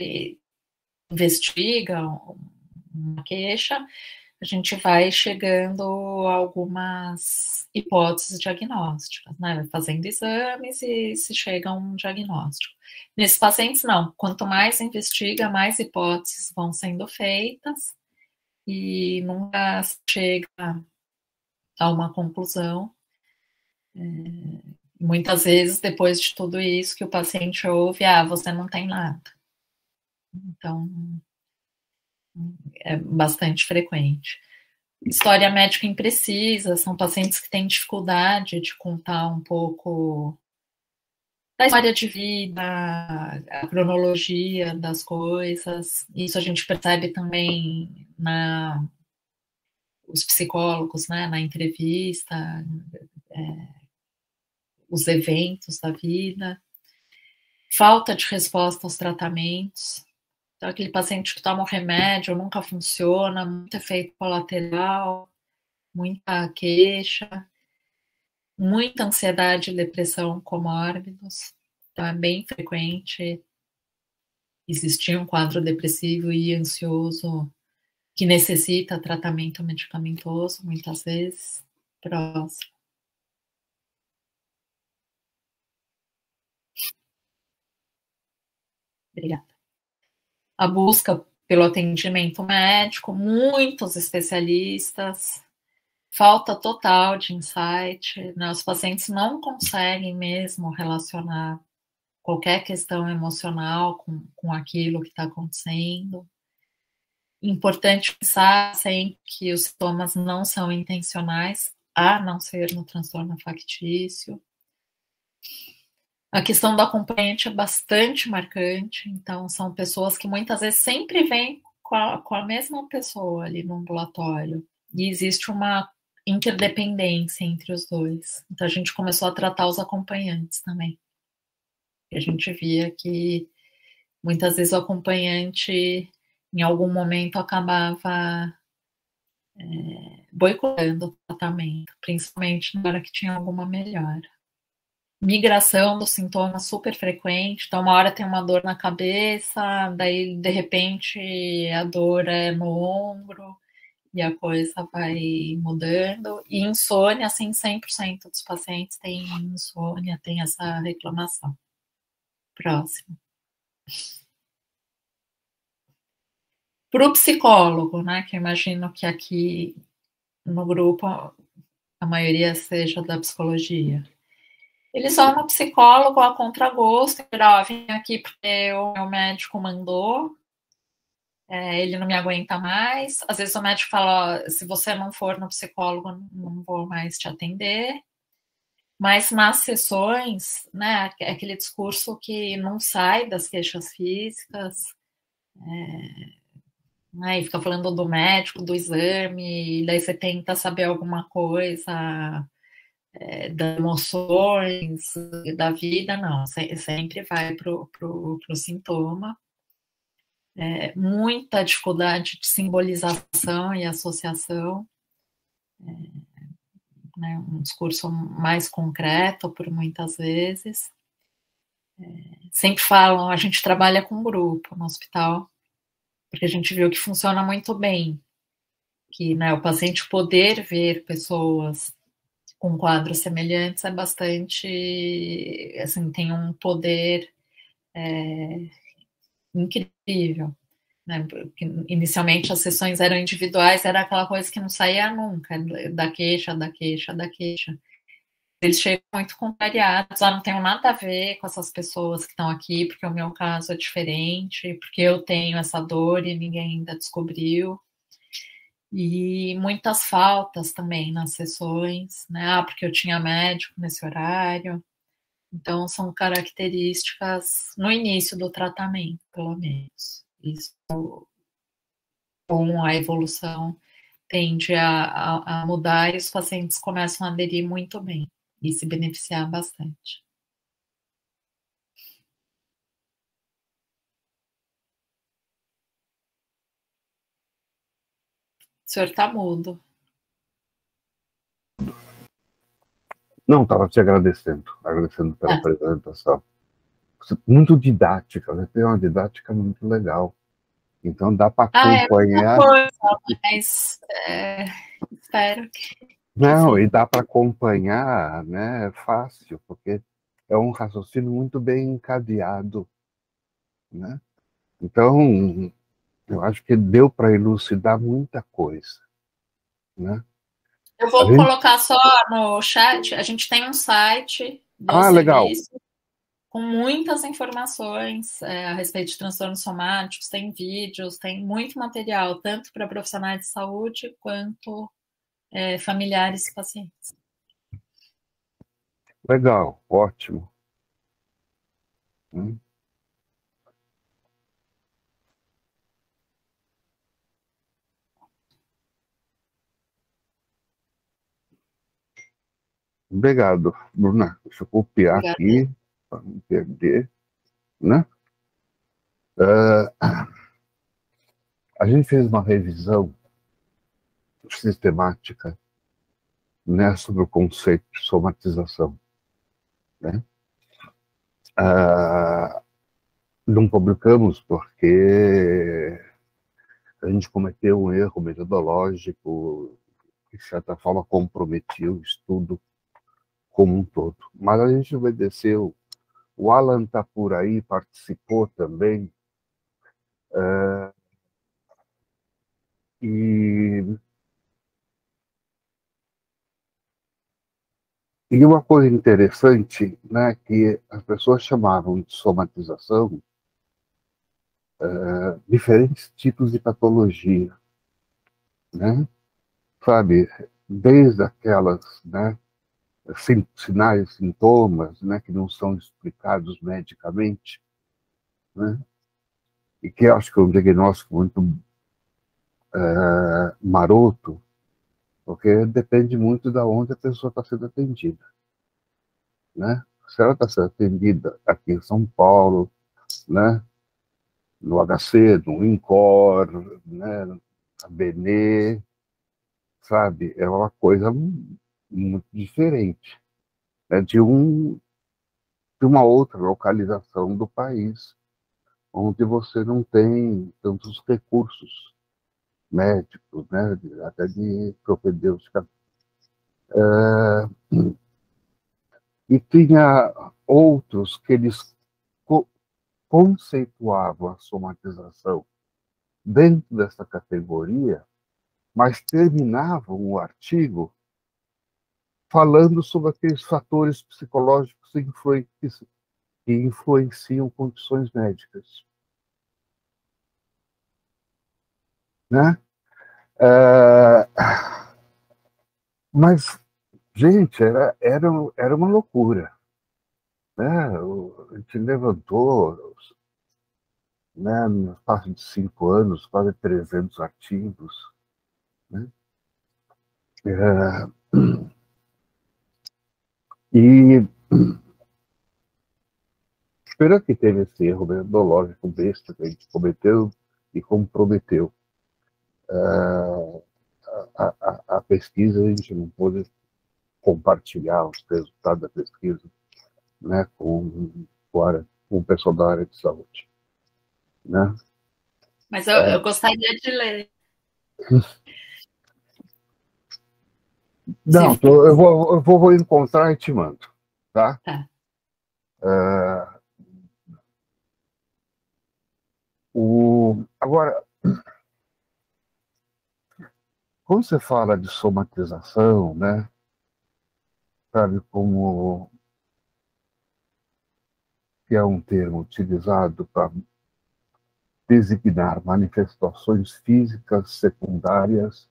investiga uma queixa, a gente vai chegando a algumas hipóteses diagnósticas, né? Vai fazendo exames e se chega a um diagnóstico. Nesses pacientes, não. Quanto mais investiga, mais hipóteses vão sendo feitas e nunca se chega a uma conclusão. Muitas vezes, depois de tudo isso, que o paciente ouve, você não tem nada. Então, é bastante frequente. História médica imprecisa, são pacientes que têm dificuldade de contar um pouco da história de vida, a cronologia das coisas. Isso a gente percebe também os psicólogos, né, na entrevista, os eventos da vida. Falta de resposta aos tratamentos. Então, aquele paciente que toma um remédio nunca funciona, muito efeito colateral, muita queixa, muita ansiedade e depressão comórbidos. Então, é bem frequente existir um quadro depressivo e ansioso que necessita tratamento medicamentoso, muitas vezes. Próximo. Obrigada. A busca pelo atendimento médico, muitos especialistas, falta total de insight, né? Os pacientes não conseguem mesmo relacionar qualquer questão emocional com aquilo que está acontecendo. Importante pensar sempre que os sintomas não são intencionais, a não ser no transtorno factício. A questão do acompanhante é bastante marcante, então são pessoas que muitas vezes sempre vêm com a mesma pessoa ali no ambulatório, e existe uma interdependência entre os dois. Então a gente começou a tratar os acompanhantes também. E a gente via que muitas vezes o acompanhante, em algum momento, acabava boicotando o tratamento, principalmente na hora que tinha alguma melhora. migração dos sintomas super frequente. Então, uma hora tem uma dor na cabeça, daí, de repente, a dor é no ombro, e a coisa vai mudando. E insônia, assim, 100% dos pacientes têm insônia, tem essa reclamação. Próximo. Para o psicólogo, né, que eu imagino que aqui no grupo a maioria seja da psicologia. Eles são um psicólogo a contragosto, eu vim aqui porque o meu médico mandou, ele não me aguenta mais. Às vezes o médico fala, se você não for no psicólogo, não vou mais te atender. Mas nas sessões, né, é aquele discurso que não sai das queixas físicas, né, e fica falando do médico, do exame, e daí você tenta saber alguma coisa das emoções, da vida, não, sempre vai pro sintoma. Muita dificuldade de simbolização e associação, né, um discurso mais concreto por muitas vezes. Sempre falam, a gente trabalha com grupo no hospital, porque a gente viu que funciona muito bem, que, né, o paciente poder ver pessoas com quadros semelhantes é bastante, assim, tem um poder incrível, né? Porque inicialmente as sessões eram individuais, era aquela coisa que não saía nunca, da queixa, da queixa, da queixa. Eles chegam muito contrariados, não tenho nada a ver com essas pessoas que estão aqui, porque o meu caso é diferente, porque eu tenho essa dor e ninguém ainda descobriu. E muitas faltas também nas sessões, né? Porque eu tinha médico nesse horário. Então, são características no início do tratamento, pelo menos. Isso, com a evolução, tende a mudar e os pacientes começam a aderir muito bem e se beneficiar bastante. O senhor está mudo. Não, estava te agradecendo pela apresentação. Muito didática, né? Tem uma didática muito legal. Então dá para acompanhar. Coisa, mas espero que. Não, e dá para acompanhar, né? Fácil, porque é um raciocínio muito bem encadeado, né? Então, eu acho que deu para elucidar muita coisa, né? Eu vou colocar só no chat, a gente tem um site do serviço legal. Com muitas informações a respeito de transtornos somáticos, tem vídeos, tem muito material, tanto para profissionais de saúde quanto familiares e pacientes. Legal, ótimo. Obrigado, Bruna. Deixa eu copiar aqui, para não perder, né? A gente fez uma revisão sistemática, né, sobre o conceito de somatização, né? Não publicamos porque a gente cometeu um erro metodológico que, de certa forma, comprometia o estudo como um todo. Mas a gente obedeceu. O Alan está por aí, participou também. E uma coisa interessante, né, que as pessoas chamavam de somatização diferentes tipos de patologia, né? Sabe, desde aquelas, né, sinais, sintomas, né, que não são explicados medicamente, né? E que eu acho que é um diagnóstico muito maroto, porque depende muito da onde a pessoa está sendo atendida, né? Se ela está sendo atendida aqui em São Paulo, né, no HC, no INCOR, né, a Benê, sabe? É uma coisa muito diferente, né, de um de uma outra localização do país, onde você não tem tantos recursos médicos, né, até de propedêutica. E tinha outros que eles conceituavam a somatização dentro dessa categoria, mas terminavam o artigo falando sobre aqueles fatores psicológicos que influenciam condições médicas, né? Mas, gente, era uma loucura, né? A gente levantou, né, no espaço de 5 anos, quase 300 artigos, né? E espero que teve esse erro metodológico besta que a gente cometeu e comprometeu. A pesquisa, a gente não pôde compartilhar os resultados da pesquisa, né, com o pessoal da área de saúde, né? Mas eu gostaria de ler. Não, eu vou encontrar e te mando, tá? Tá. Agora, quando você fala de somatização, né, sabe, como que é um termo utilizado para designar manifestações físicas secundárias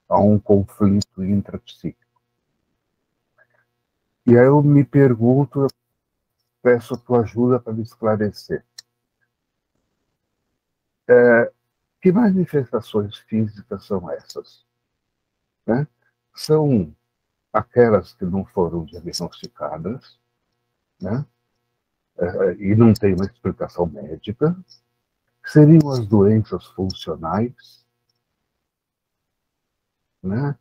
a um conflito intrapsíquico. E aí eu me pergunto, eu peço a tua ajuda para me esclarecer. Que manifestações físicas são essas? Né? São aquelas que não foram diagnosticadas, né? E não tem uma explicação médica, seriam as doenças funcionais, né?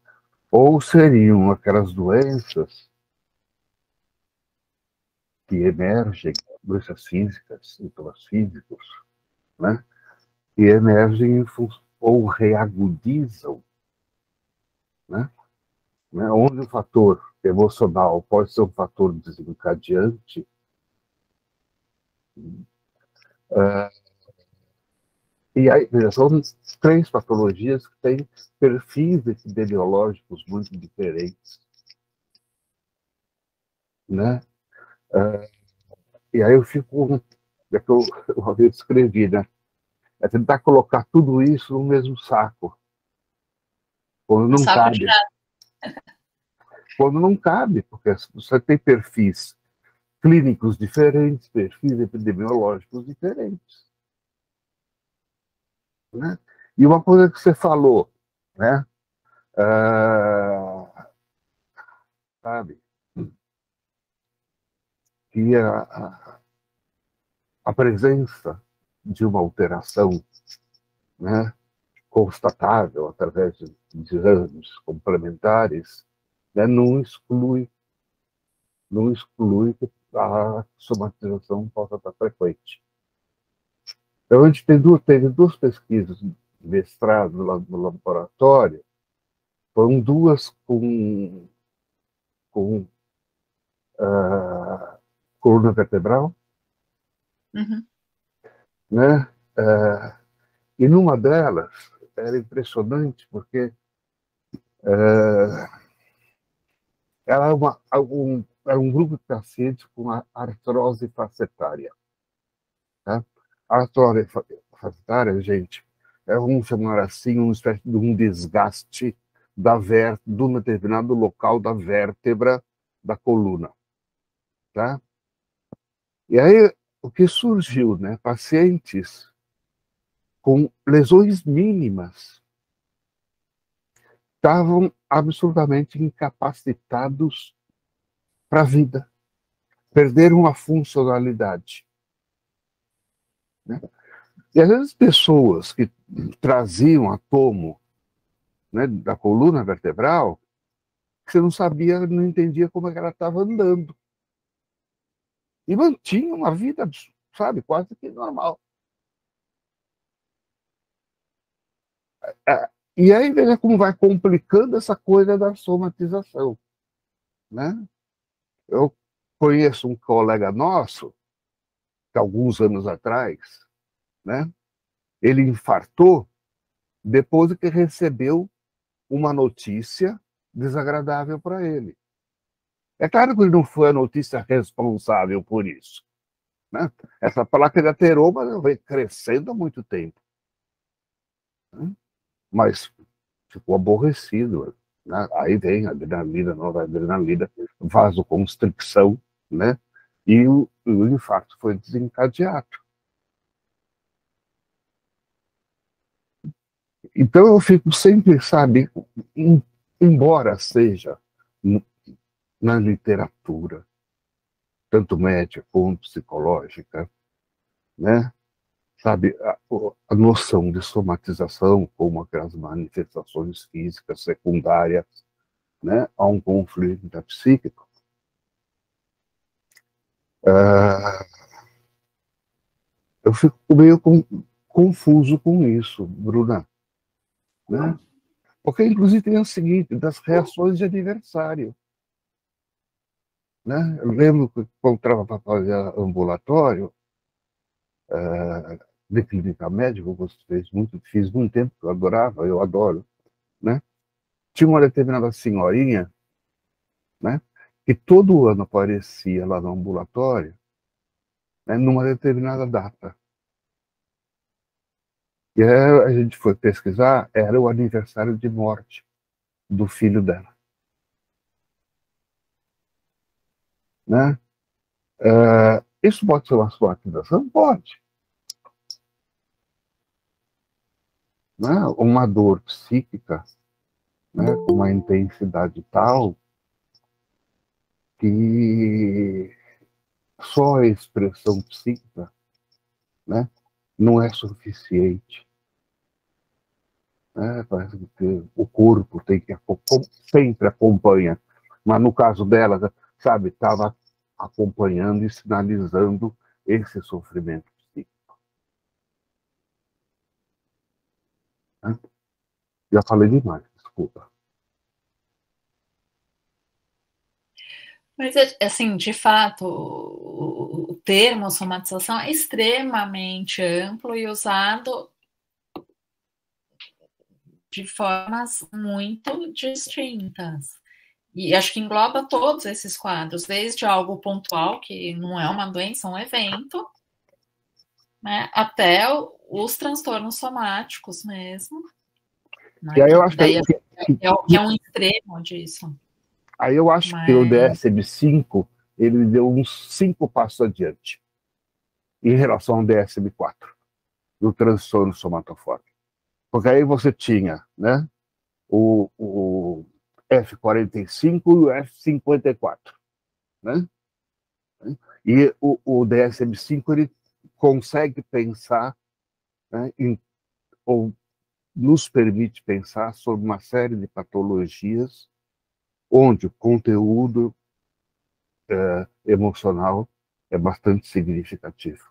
Ou seriam aquelas doenças que emergem, doenças físicas, sintomas físicos, né? Que emergem ou reagudizam, né? Onde o fator emocional pode ser um fator desencadeante, e aí, são 3 patologias que têm perfis epidemiológicos muito diferentes, né? E aí eu fico, é que eu uma vez escrevi, né? É tentar colocar tudo isso no mesmo saco, quando não Saco cabe. Quando não cabe, porque você tem perfis clínicos diferentes, perfis epidemiológicos diferentes, né? E uma coisa que você falou, né? Sabe? Que a presença de uma alteração, né, constatável através de exames complementares, né, não exclui que a somatização possa estar frequente. Então, a gente teve 2 pesquisas de mestrado no laboratório, foram 2 com coluna vertebral, Uhum. né? E numa delas era impressionante porque era um grupo de pacientes com artrose facetária. Tá? A artrose facetária, gente, vamos chamar assim, uma espécie de um desgaste de um determinado local da vértebra da coluna. Tá? E aí, o que surgiu, né? Pacientes com lesões mínimas estavam absolutamente incapacitados para a vida, perderam a funcionalidade, né? E às vezes pessoas que traziam a tomo, né, da coluna vertebral, você não sabia, não entendia como é que ela estava andando, e mantinha uma vida, sabe, quase que normal. E aí veja como vai complicando essa coisa da somatização, né? Eu conheço um colega nosso, que alguns anos atrás, né? Ele infartou depois de que recebeu uma notícia desagradável para ele. É claro que ele não foi a notícia responsável por isso, né? Essa placa de ateroma vem crescendo há muito tempo, né? Mas ficou aborrecido, né? Aí vem a adrenalina, nova adrenalina, vasoconstricção, né? E o infarto foi desencadeado. Então eu fico sempre, sabe, embora seja na literatura, tanto médica como psicológica, né? Sabe, a noção de somatização como aquelas manifestações físicas secundárias, né, a um conflito psíquico. Eu fico meio confuso com isso, Bruna, né? Porque, inclusive, tem o seguinte, das reações de aniversário, né? Eu lembro que quando estava para fazer ambulatório, de clínica médica, fiz muito tempo, que eu adorava, eu adoro, né? Tinha uma determinada senhorinha, né, que todo ano aparecia lá no ambulatório, né, numa determinada data. E aí a gente foi pesquisar, era o aniversário de morte do filho dela, né? Isso pode ser uma somatização? Pode. Né? Uma dor psíquica, né, com uma intensidade tal que só a expressão psíquica, né, não é suficiente. Né? Parece que o corpo tem que sempre acompanha, mas no caso dela, sabe, estava acompanhando e sinalizando esse sofrimento psíquico. Né? Já falei demais, desculpa. Mas, assim, de fato, o termo somatização é extremamente amplo e usado de formas muito distintas. E acho que engloba todos esses quadros, desde algo pontual, que não é uma doença, é um evento, né, até os transtornos somáticos mesmo. Né, e aí eu acho que é um extremo disso. Aí eu acho que o DSM-5 ele deu uns 5 passos adiante em relação ao DSM-4, do transtorno somatofóbico. Porque aí você tinha, né, o F45 e o F54, né? E o DSM-5 ele consegue pensar, né, ou nos permite pensar sobre uma série de patologias onde o conteúdo emocional é bastante significativo.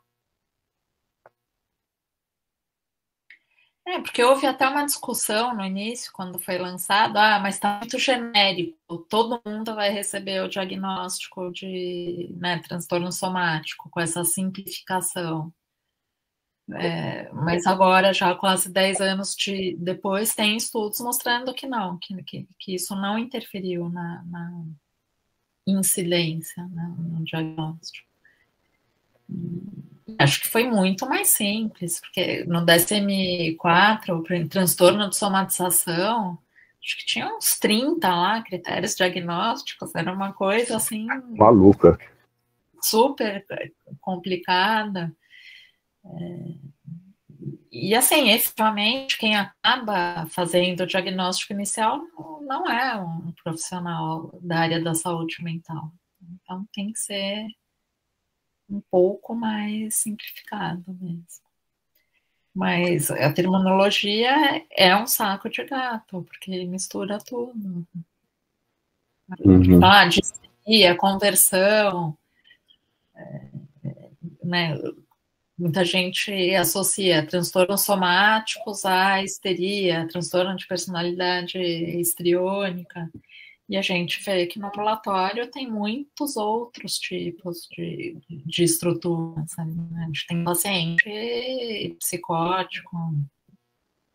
Porque houve até uma discussão no início, quando foi lançado, mas está muito genérico, todo mundo vai receber o diagnóstico de, né, transtorno somático, com essa simplificação. Mas agora, já quase 10 anos depois, tem estudos mostrando que não, que isso não interferiu na incidência, né, no diagnóstico. Acho que foi muito mais simples, porque no DSM-4, o transtorno de somatização, acho que tinha uns 30 lá, critérios diagnósticos, era uma coisa assim... Maluca. Super complicada. E assim, efetivamente, quem acaba fazendo o diagnóstico inicial não é um profissional da área da saúde mental. Então tem que ser um pouco mais simplificado mesmo. Mas a terminologia é um saco de gato, porque mistura tudo. Uhum. Disfonia, conversão, né? Muita gente associa transtornos somáticos à histeria, transtorno de personalidade histriônica, e a gente vê que no ambulatório tem muitos outros tipos de estruturas, né? A gente tem paciente psicótico,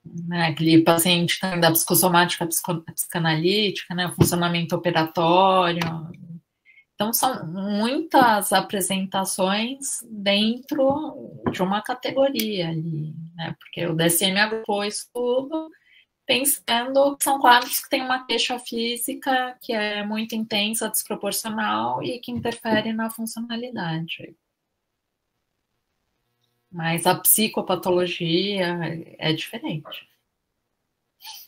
né? Aquele paciente também da psicossomática psicanalítica, né? Funcionamento operatório. Então, são muitas apresentações dentro de uma categoria ali, né? Porque o DSM agrupou isso tudo pensando que são quadros que têm uma queixa física que é muito intensa, desproporcional e que interfere na funcionalidade. Mas a psicopatologia é diferente.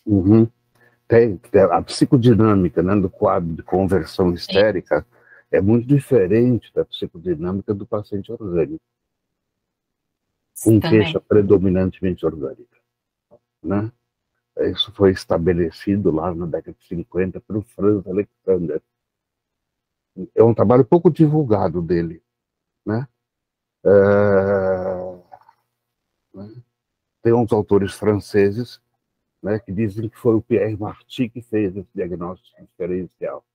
Uhum. Tem a psicodinâmica, né, do quadro de conversão histérica é muito diferente da psicodinâmica do paciente orgânico, com queixa predominantemente orgânica, né? Isso foi estabelecido lá na década de 50 pelo Franz Alexander. É um trabalho pouco divulgado dele, né? Tem uns autores franceses, né, que dizem que foi o Pierre Marty que fez esse diagnóstico diferencial.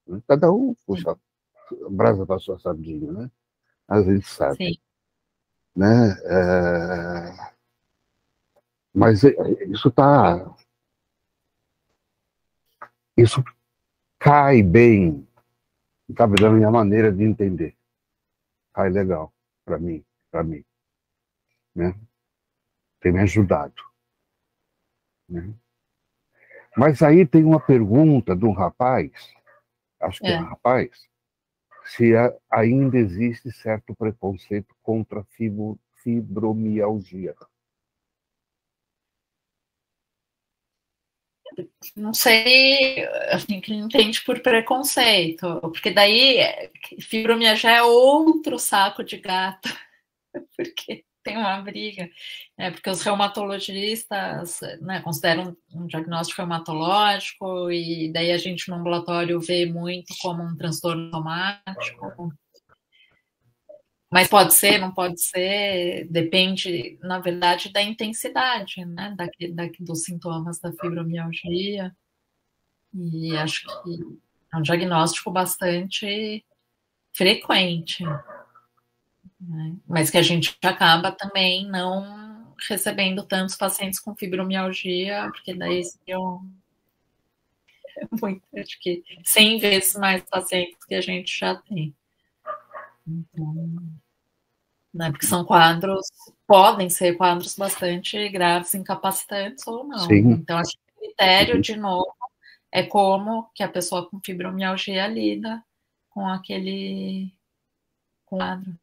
Né? Cada um puxa a brasa para a sua sardinha, né? A gente sabe. Sim. Né? Mas isso cai bem, cabe da minha maneira de entender. Cai legal para mim, né? Tem me ajudado. Né? Mas aí tem uma pergunta de um rapaz, acho que é um rapaz, se ainda existe certo preconceito contra fibromialgia. Não sei, assim, que entende por preconceito, porque daí fibromialgia é outro saco de gato, porque tem uma briga, né? Porque os reumatologistas, né, consideram um diagnóstico reumatológico e daí a gente no ambulatório vê muito como um transtorno somático. Mas pode ser, não pode ser, depende, na verdade, da intensidade, né, dos sintomas da fibromialgia. E acho que é um diagnóstico bastante frequente, né? Mas que a gente acaba também não recebendo tantos pacientes com fibromialgia, porque daí seriam acho que 100 vezes mais pacientes que a gente já tem. Então, né, porque são quadros, podem ser quadros bastante graves, incapacitantes ou não. Sim. Então, acho que o critério, de novo, é como que a pessoa com fibromialgia lida com aquele quadro.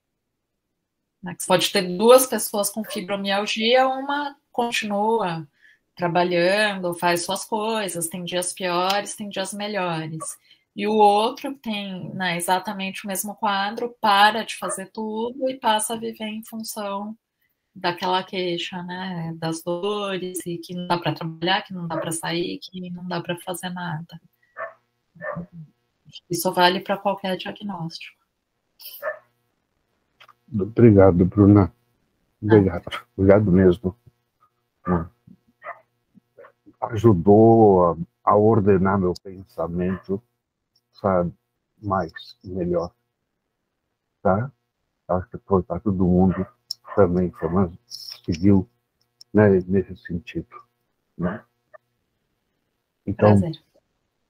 Né? Você pode ter duas pessoas com fibromialgia, uma continua trabalhando, faz suas coisas, tem dias piores, tem dias melhores. E o outro tem, né, exatamente o mesmo quadro, para de fazer tudo e passa a viver em função daquela queixa, né, das dores, e que não dá para trabalhar, que não dá para sair, que não dá para fazer nada. Isso vale para qualquer diagnóstico. Obrigado, Bruna. Obrigado. Obrigado mesmo. Ajudou a ordenar meu pensamento, sabe, mais, melhor, tá? Acho que foi para todo mundo também, mas seguiu, né, nesse sentido, né? Então, Prazer.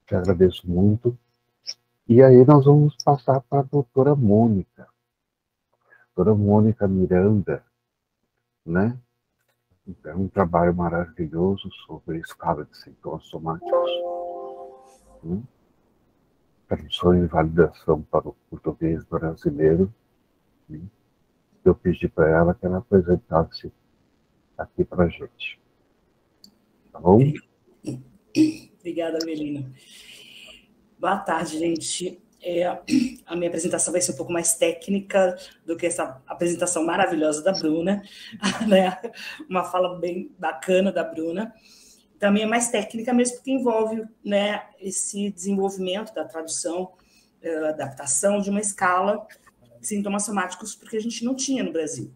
te agradeço muito. E aí nós vamos passar para a doutora Mônica. Doutora Mônica Miranda, né? É um trabalho maravilhoso sobre a escala de sintomas somáticos. Né? Tradução e validação para o português brasileiro. Né? Eu pedi para ela que ela apresentasse aqui para a gente. Tá bom? Obrigada, Melina. Boa tarde, gente. A minha apresentação vai ser um pouco mais técnica do que essa apresentação maravilhosa da Bruna, né? Uma fala bem bacana da Bruna. Também é mais técnica mesmo, porque envolve, né, esse desenvolvimento da tradução, adaptação de uma escala sintomas somáticos, porque a gente não tinha no Brasil.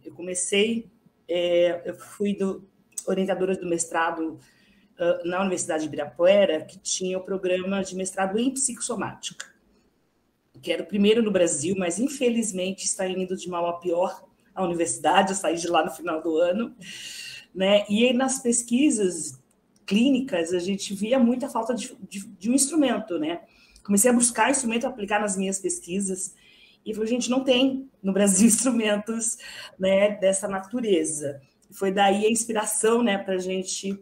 Eu fui orientadora do mestrado na Universidade de Ibirapuera, que tinha o programa de mestrado em psicossomática, que era o primeiro no Brasil, mas infelizmente está indo de mal a pior a universidade, eu saí de lá no final do ano, né? E aí, nas pesquisas clínicas, a gente via muita falta de um instrumento, né? Comecei a buscar instrumento a aplicar nas minhas pesquisas, e falei, gente, não tem no Brasil instrumentos, né, dessa natureza. E foi daí a inspiração, né, para a gente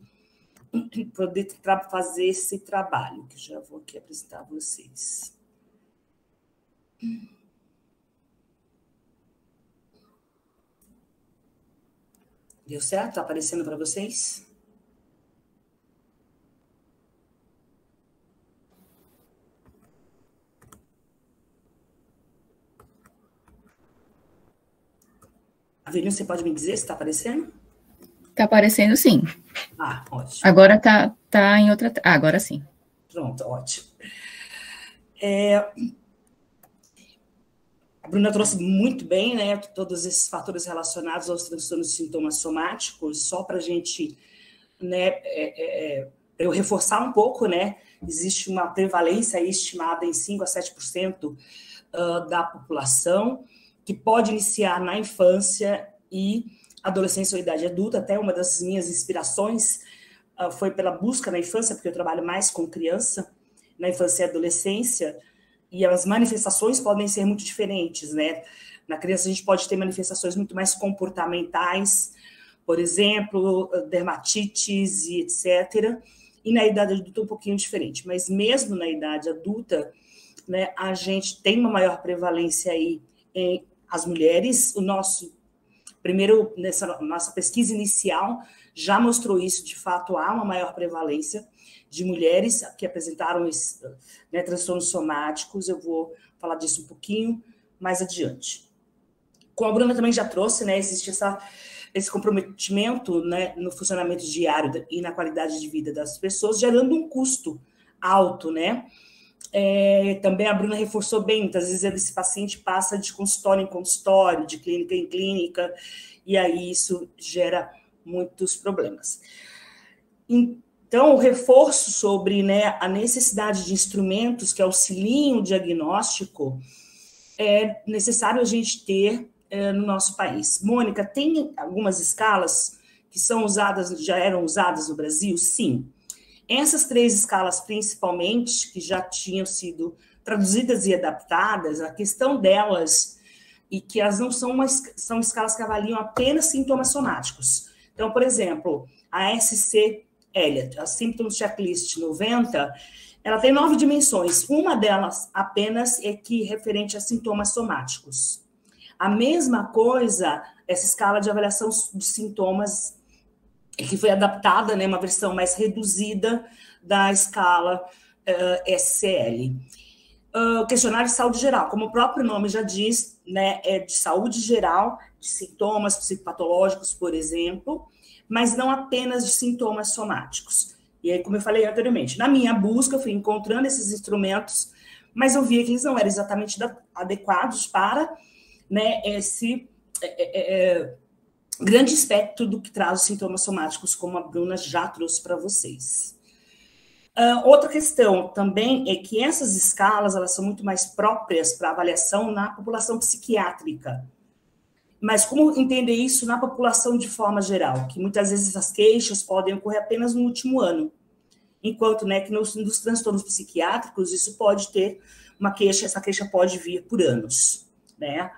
poder fazer esse trabalho, que já vou aqui apresentar a vocês. Deu certo? Está aparecendo para vocês? Avelino, você pode me dizer se está aparecendo? Está aparecendo, sim. Ah, ótimo. Agora tá em outra... Ah, agora sim. Pronto, ótimo. A Bruna trouxe muito bem, né, todos esses fatores relacionados aos transtornos e sintomas somáticos, só para a gente, né, eu reforçar um pouco, né, existe uma prevalência estimada em 5 a 7% da população, que pode iniciar na infância e adolescência ou idade adulta. Até uma das minhas inspirações foi pela busca na infância, porque eu trabalho mais com criança, na infância e adolescência, e as manifestações podem ser muito diferentes, né? Na criança a gente pode ter manifestações muito mais comportamentais, por exemplo, dermatites e etc. E na idade adulta um pouquinho diferente. Mas mesmo na idade adulta, né, a gente tem uma maior prevalência aí em as mulheres. O nosso primeiro, nessa nossa pesquisa inicial, já mostrou isso, de fato, há uma maior prevalência de mulheres que apresentaram né, transtornos somáticos. Eu vou falar disso um pouquinho mais adiante. Como a Bruna também já trouxe, né, existe esse comprometimento, né, no funcionamento diário e na qualidade de vida das pessoas, gerando um custo alto, né? Também a Bruna reforçou bem, muitas vezes esse paciente passa de consultório em consultório, de clínica em clínica, e aí isso gera muitos problemas. Então, o reforço sobre, né, a necessidade de instrumentos que auxiliem o diagnóstico é necessário a gente ter no nosso país. Mônica, tem algumas escalas que são usadas, já eram usadas no Brasil? Sim. Essas 3 escalas, principalmente, que já tinham sido traduzidas e adaptadas, a questão delas, e que elas não são são escalas que avaliam apenas sintomas somáticos. Então, por exemplo, a SC Elliott, a Symptom Checklist 90, ela tem 9 dimensões. Uma delas apenas é referente a sintomas somáticos. A mesma coisa, essa escala de avaliação de sintomas, que foi adaptada, né, uma versão mais reduzida da escala SCL. Questionário de saúde geral, como o próprio nome já diz, né, é de saúde geral, de sintomas psicopatológicos, por exemplo, mas não apenas de sintomas somáticos. E aí, como eu falei anteriormente, na minha busca, eu fui encontrando esses instrumentos, mas eu via que eles não eram exatamente adequados para, né, esse grande espectro do que traz os sintomas somáticos, como a Bruna já trouxe para vocês. Outra questão também é que essas escalas, elas são muito mais próprias para avaliação na população psiquiátrica. Mas como entender isso na população de forma geral? Que muitas vezes as queixas podem ocorrer apenas no último ano. Enquanto, né, que nos transtornos psiquiátricos, isso pode ter uma queixa, essa queixa pode vir por anos, né?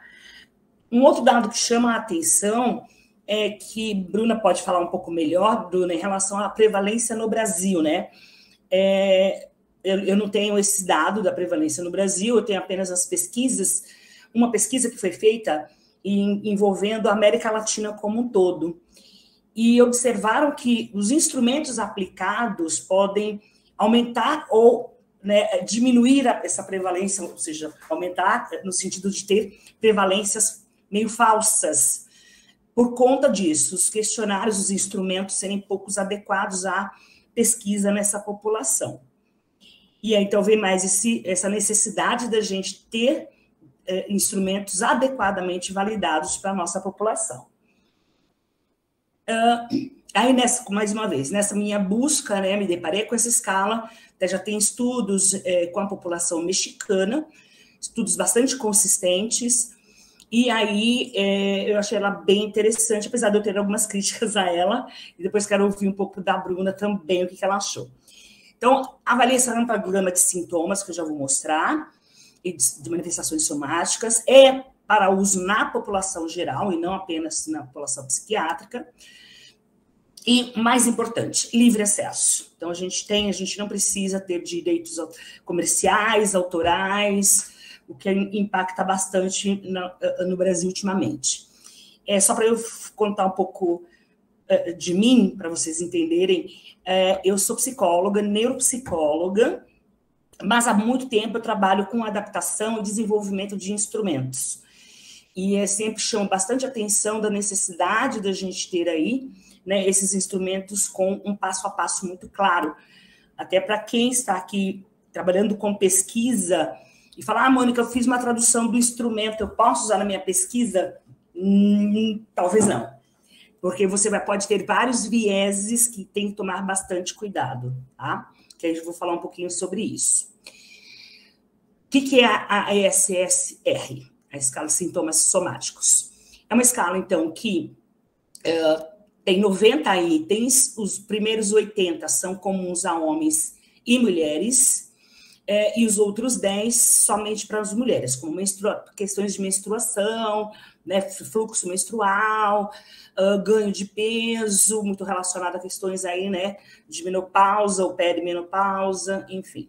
Um outro dado que chama a atenção é que Bruna pode falar um pouco melhor, Bruna, em relação à prevalência no Brasil, né? Eu não tenho esse dado da prevalência no Brasil, eu tenho apenas as pesquisas, uma pesquisa que foi feita envolvendo a América Latina como um todo. E observaram que os instrumentos aplicados podem aumentar ou, né, diminuir essa prevalência, ou seja, aumentar no sentido de ter prevalências meio falsas. Por conta disso, os questionários, os instrumentos serem poucos adequados à pesquisa nessa população. E aí, então, vem mais essa necessidade da gente ter instrumentos adequadamente validados para a nossa população. Aí, mais uma vez, nessa minha busca, né, me deparei com essa escala, até já tem estudos com a população mexicana, estudos bastante consistentes, e aí eu achei ela bem interessante, apesar de eu ter algumas críticas a ela, e depois quero ouvir um pouco da Bruna também, o que ela achou. Então, avalie esse programa de sintomas, que eu já vou mostrar, e de manifestações somáticas, para uso na população geral, e não apenas na população psiquiátrica. E, mais importante, livre acesso. Então, a gente não precisa ter direitos comerciais, autorais, o que impacta bastante no Brasil ultimamente. Só para eu contar um pouco de mim, para vocês entenderem, eu sou psicóloga, neuropsicóloga, mas há muito tempo eu trabalho com adaptação e desenvolvimento de instrumentos. E sempre chamo bastante atenção da necessidade da gente ter aí, né, esses instrumentos com um passo a passo muito claro. Até para quem está aqui trabalhando com pesquisa e falar, Mônica, eu fiz uma tradução do instrumento, eu posso usar na minha pesquisa? Talvez não. Porque você pode ter vários vieses que tem que tomar bastante cuidado, tá? Que aí eu vou falar um pouquinho sobre isso. O que é a ESSR? A escala de sintomas somáticos. É uma escala, então, que tem 90 itens, os primeiros 80 são comuns a homens e mulheres, e os outros 10 somente para as mulheres, como questões de menstruação, né, fluxo menstrual, ganho de peso, muito relacionado a questões aí, né, de menopausa ou perimenopausa, enfim.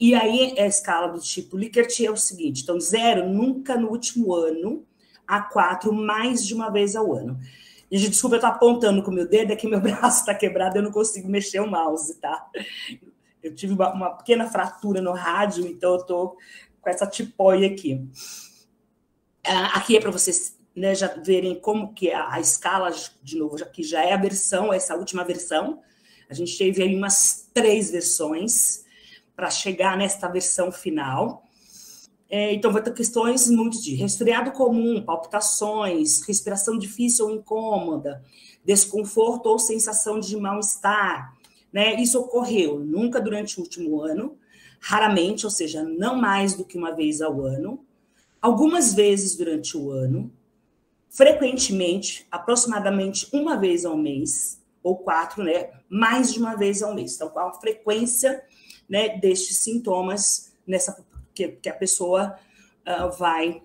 E aí, a escala do tipo Likert é o seguinte, então, 0, nunca no último ano, a 4, mais de uma vez ao ano. E, desculpa, eu estou apontando com o meu dedo, é que meu braço está quebrado, eu não consigo mexer o mouse, tá? Eu tive uma pequena fratura no rádio, então eu estou com essa tipóia aqui. Aqui é para vocês, né, já verem como que a escala, de novo, que já é a versão, essa última versão. A gente teve aí umas 3 versões para chegar nesta versão final. Então, vai ter questões muito de resfriado comum, palpitações, respiração difícil ou incômoda, desconforto ou sensação de mal-estar, né? Isso ocorreu nunca durante o último ano, raramente, ou seja, não mais do que uma vez ao ano, algumas vezes durante o ano, frequentemente, aproximadamente uma vez ao mês, ou 4, né? Mais de uma vez ao mês. Então, qual a frequência, né, destes sintomas que a pessoa vai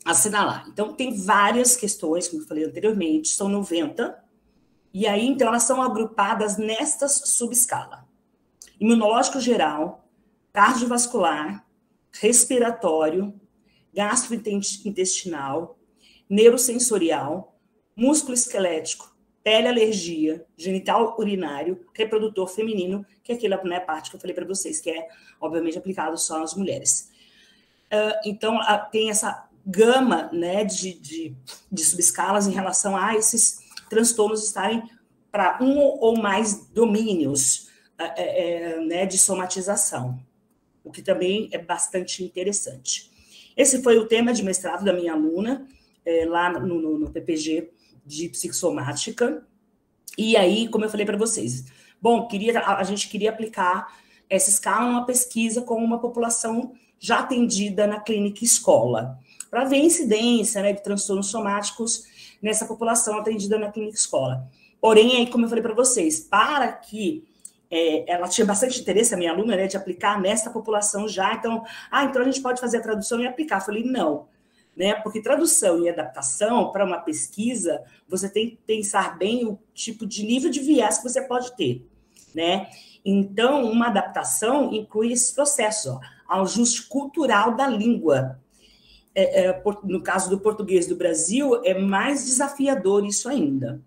assinalar. Então, tem várias questões, como eu falei anteriormente, são 90, e aí, então, elas são agrupadas nestas subescalas. Imunológico geral, cardiovascular, respiratório, gastrointestinal, neurosensorial, músculo esquelético, pele, alergia, genital urinário, reprodutor feminino, que é aquela, né, parte que eu falei para vocês, que é, obviamente, aplicado só às mulheres. Então, tem essa gama, né, de subescalas em relação a esses transtornos estarem para um ou mais domínios, né, de somatização, o que também é bastante interessante. Esse foi o tema de mestrado da minha aluna, lá no PPG, de psicossomática, e aí, como eu falei para vocês, bom, a gente queria aplicar essa escala numa pesquisa com uma população já atendida na clínica escola, para ver a incidência, né, de transtornos somáticos nessa população atendida na clínica escola. Porém, aí, como eu falei para vocês, para que ela tinha bastante interesse, a minha aluna, né, de aplicar nessa população já, então a gente pode fazer a tradução e aplicar. Eu falei, não, né? Porque tradução e adaptação para uma pesquisa, você tem que pensar bem o tipo de nível de viés que você pode ter, né? Então, uma adaptação inclui esses processos, ajuste cultural da língua. No caso do português do Brasil, é mais desafiador isso ainda.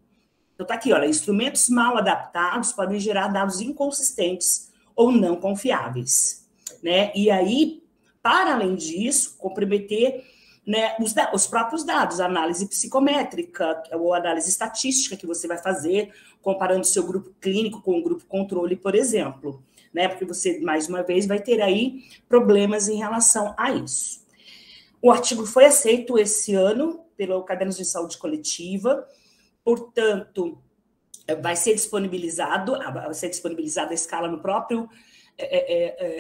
Então, está aqui, olha, instrumentos mal adaptados podem gerar dados inconsistentes ou não confiáveis, né? E aí, para além disso, comprometer, né, os próprios dados, a análise psicométrica ou análise estatística que você vai fazer, comparando o seu grupo clínico com o grupo controle, por exemplo, né? Porque você, mais uma vez, vai ter aí problemas em relação a isso. O artigo foi aceito esse ano pelo Cadernos de Saúde Coletiva, portanto, vai ser disponibilizada a escala no próprio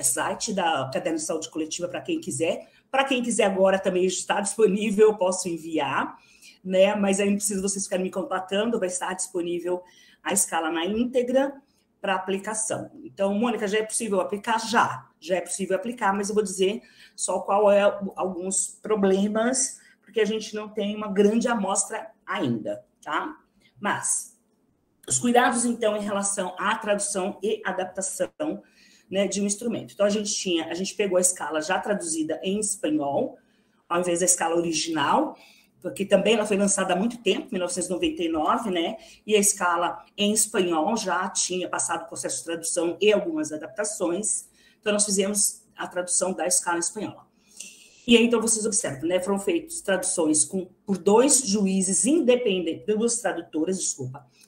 site da Caderno de Saúde Coletiva para quem quiser. Para quem quiser agora também está disponível, eu posso enviar, né? Mas aí não precisa vocês ficarem me contatando, vai estar disponível a escala na íntegra para aplicação. Então, Mônica, já é possível aplicar? Já é possível aplicar, mas eu vou dizer só qual é alguns problemas, porque a gente não tem uma grande amostra ainda, tá? Mas os cuidados, então, em relação à tradução e adaptação, né, de um instrumento. Então, a gente pegou a escala já traduzida em espanhol, ao invés da escala original, porque também ela foi lançada há muito tempo, 1999, né? E a escala em espanhol já tinha passado o processo de tradução e algumas adaptações. Então, nós fizemos a tradução da escala espanhola. E aí, então, vocês observam, né? Foram feitas traduções por dois juízes independentes, duas tradutoras,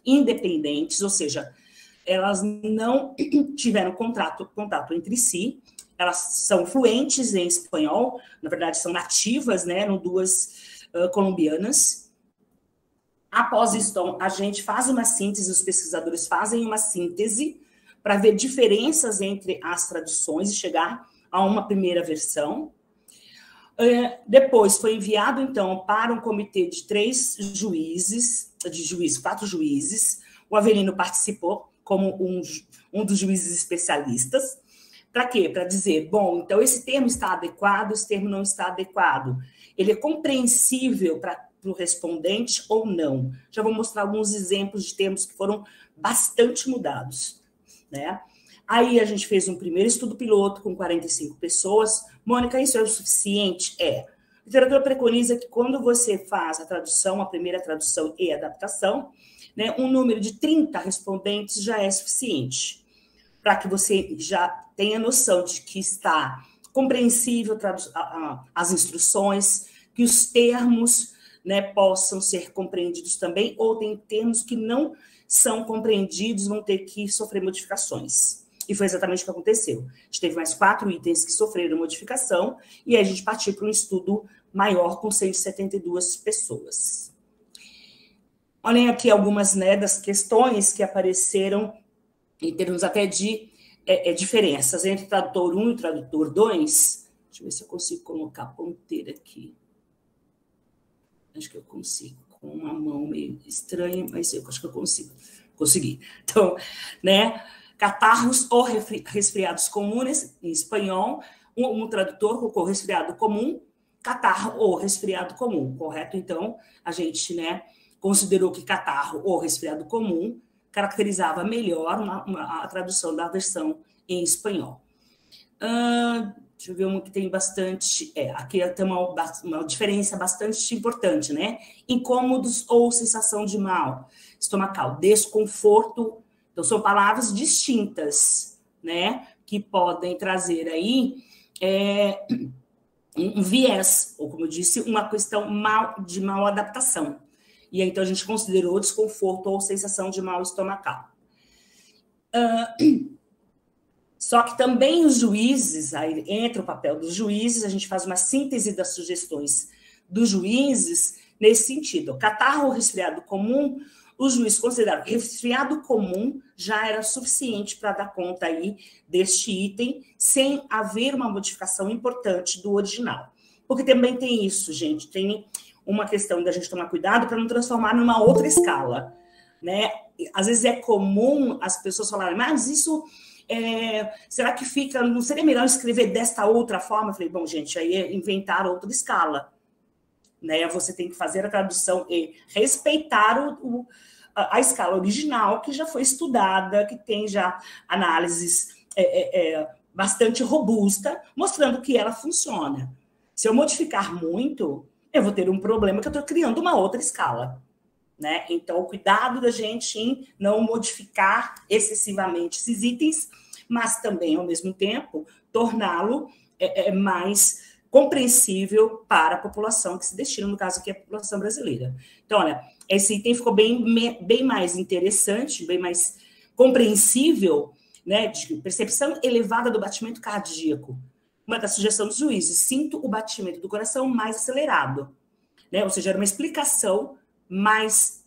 independentes, ou seja, elas não tiveram contato entre si, elas são fluentes em espanhol, na verdade, são nativas, né? Eram duas colombianas. Após isso, então, a gente faz uma síntese, os pesquisadores fazem uma síntese para ver diferenças entre as traduções e chegar a uma primeira versão. Depois foi enviado, então, para um comitê de 4 juízes. O Avelino participou como um dos juízes especialistas. Para quê? Para dizer, bom, então esse termo está adequado, esse termo não está adequado. Ele é compreensível para o respondente ou não? Já vou mostrar alguns exemplos de termos que foram bastante mudados, né? Aí a gente fez um primeiro estudo piloto com 45 pessoas. Mônica, isso é o suficiente? A literatura preconiza que quando você faz a tradução, a primeira tradução e adaptação, né, um número de 30 respondentes já é suficiente para que você já tenha noção de que está compreensível as instruções, que os termos, né, possam ser compreendidos também, ou tem termos que não são compreendidos, vão ter que sofrer modificações. E foi exatamente o que aconteceu. A gente teve mais 4 itens que sofreram modificação, e aí a gente partiu para um estudo maior com 172 pessoas. Olhem aqui algumas, né, das questões que apareceram em termos até de diferenças entre o tradutor 1 e o tradutor 2. Deixa eu ver se eu consigo colocar a ponteira aqui. Acho que eu consigo, com uma mão meio estranha, mas eu acho que eu consegui. Então, né, catarros ou resfriados comuns, em espanhol, um tradutor colocou resfriado comum, catarro ou resfriado comum, correto? Então, a gente, né, considerou que catarro ou resfriado comum caracterizava melhor a tradução da versão em espanhol. Deixa eu ver uma que tem bastante... aqui tem uma diferença bastante importante, né? Incômodos ou sensação de mal estomacal, desconforto. Então, são palavras distintas, né? Que podem trazer aí um viés, ou como eu disse, uma questão de mal adaptação. E aí, então, a gente considerou desconforto ou sensação de mal estomacal. Só que também os juízes, aí entra o papel dos juízes, a gente faz uma síntese das sugestões dos juízes nesse sentido. Catarro ou resfriado comum, os juízes consideraram que resfriado comum já era suficiente para dar conta aí deste item, sem haver uma modificação importante do original. Porque também tem isso, gente, tem uma questão da gente tomar cuidado para não transformar numa outra escala, né? Às vezes é comum as pessoas falarem, mas isso... será que não seria melhor escrever desta outra forma? Eu falei, bom, gente, aí é inventar outra escala, né? Você tem que fazer a tradução e respeitar a escala original, que já foi estudada, que tem já análises bastante robusta, mostrando que ela funciona. Se eu modificar muito, eu vou ter um problema que eu estou criando uma outra escala, né? Então, o cuidado da gente em não modificar excessivamente esses itens, mas também, ao mesmo tempo, torná-lo mais compreensível para a população que se destina, no caso aqui, a população brasileira. Então, olha, esse item ficou bem mais interessante, bem mais compreensível, né? De percepção elevada do batimento cardíaco. uma da sugestão dos juízes, sinto o batimento do coração mais acelerado, né? Ou seja, era uma explicação mais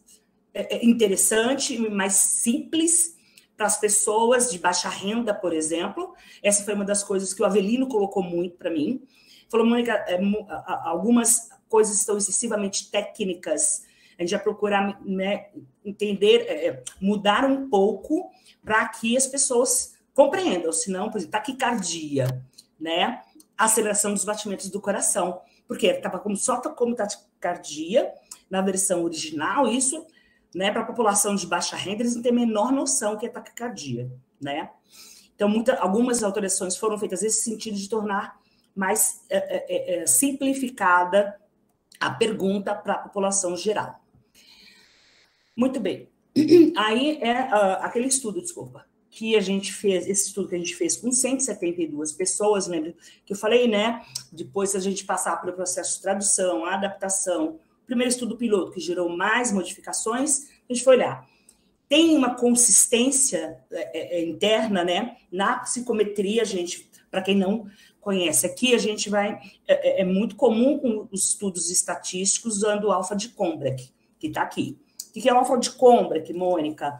interessante, mais simples para as pessoas de baixa renda, por exemplo. Essa foi uma das coisas que o Avelino colocou muito para mim. Falou, Mônica, algumas coisas estão excessivamente técnicas, a gente vai procurar, né, entender, mudar um pouco para que as pessoas compreendam, senão, por exemplo, taquicardia, né, aceleração dos batimentos do coração, porque estava só como taquicardia na versão original, isso, né, para a população de baixa renda, eles não têm a menor noção que é taquicardia, né? Então, algumas alterações foram feitas nesse sentido de tornar mais simplificada a pergunta para a população geral. Muito bem. Aí aquele estudo, desculpa, que a gente fez, esse estudo que a gente fez com 172 pessoas, lembra que eu falei, né? Depois a gente passar pelo processo de tradução, adaptação, o primeiro estudo piloto que gerou mais modificações, a gente foi olhar. Tem uma consistência interna, né? Na psicometria, gente, para quem não conhece, aqui a gente vai... É muito comum com os estudos estatísticos usando o alfa de Kombrek, que está aqui. O que é o alfa de Kombrek, Mônica?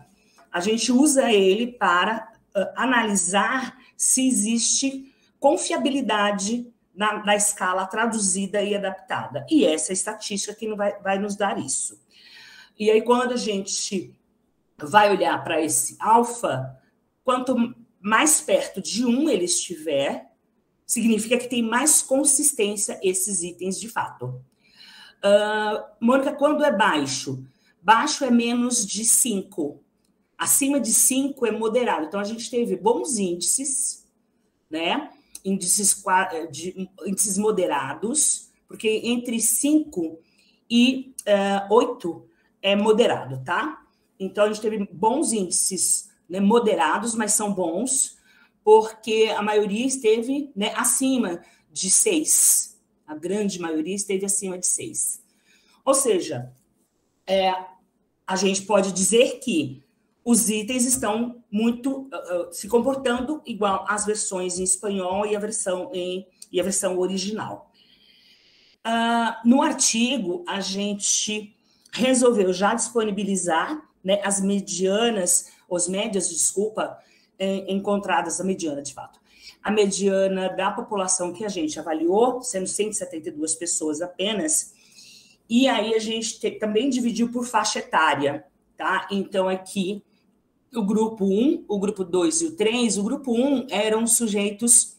A gente usa ele para analisar se existe confiabilidade na escala traduzida e adaptada. E essa estatística que vai nos dar isso. E aí, quando a gente vai olhar para esse alfa, quanto mais perto de 1 ele estiver, significa que tem mais consistência esses itens de fato. Mônica, quando é baixo? Baixo é menos de 5. Acima de 5 é moderado. Então, a gente teve bons índices, né? Índices moderados, porque entre 5 e 8 é moderado, tá? Então, a gente teve bons índices, né, moderados, mas são bons, porque a maioria esteve, né, acima de 6. A grande maioria esteve acima de 6. Ou seja, a gente pode dizer que os itens estão muito se comportando igual às versões em espanhol e a versão original. No artigo, a gente resolveu já disponibilizar, né, as médias, desculpa, encontradas, a mediana, de fato. A mediana da população que a gente avaliou, sendo 172 pessoas apenas, e aí a gente também dividiu por faixa etária, tá? Então, aqui, o grupo 1, o grupo 2 e o 3, o grupo 1 eram sujeitos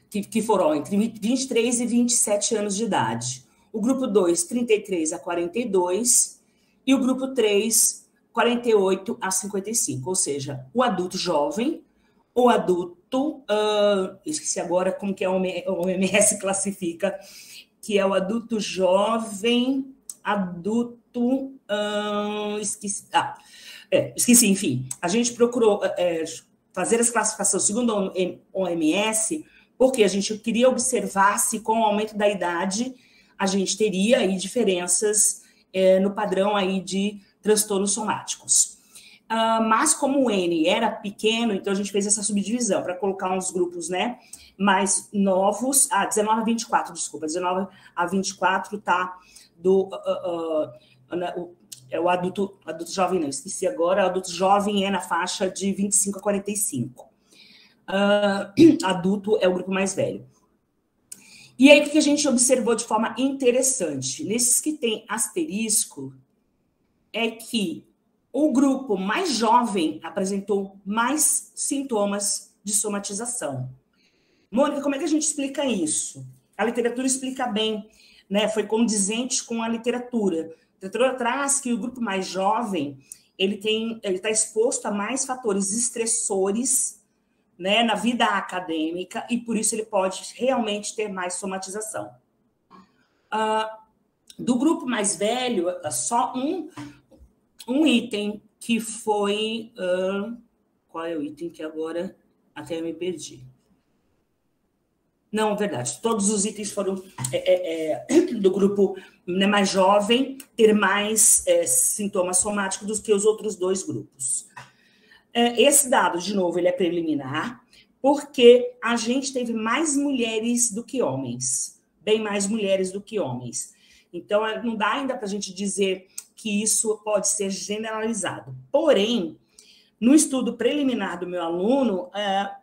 que foram entre 23 e 27 anos de idade. O grupo 2, 33 a 42, e o grupo 3, 48 a 55, ou seja, o adulto jovem, o adulto, esqueci agora como que a OMS classifica, que é o adulto jovem, esqueci, enfim. A gente procurou fazer as classificações segundo a OMS, porque a gente queria observar se com o aumento da idade a gente teria aí diferenças no padrão aí de transtornos somáticos. Mas como o N era pequeno, então a gente fez essa subdivisão para colocar uns grupos, né, mais novos, 19 a 24, desculpa, 19 a 24 tá o adulto jovem, não, esqueci agora, o adulto jovem é na faixa de 25 a 45. Adulto é o grupo mais velho. E aí, o que a gente observou de forma interessante? Nesses que tem asterisco, é que o grupo mais jovem apresentou mais sintomas de somatização. Mônica, como é que a gente explica isso? A literatura explica bem, né? Foi condizente com a literatura. A literatura traz que o grupo mais jovem, ele está exposto a mais fatores estressores, né, na vida acadêmica, e por isso ele pode realmente ter mais somatização. Do grupo mais velho, só um item que foi... qual é o item que agora até eu me perdi? Não, verdade. Todos os itens foram do grupo, né, mais jovem ter mais sintomas somáticos do que os outros dois grupos. Esse dado, de novo, ele é preliminar, porque a gente teve mais mulheres do que homens, bem mais mulheres do que homens. Então, não dá ainda para a gente dizer que isso pode ser generalizado. Porém, no estudo preliminar do meu aluno,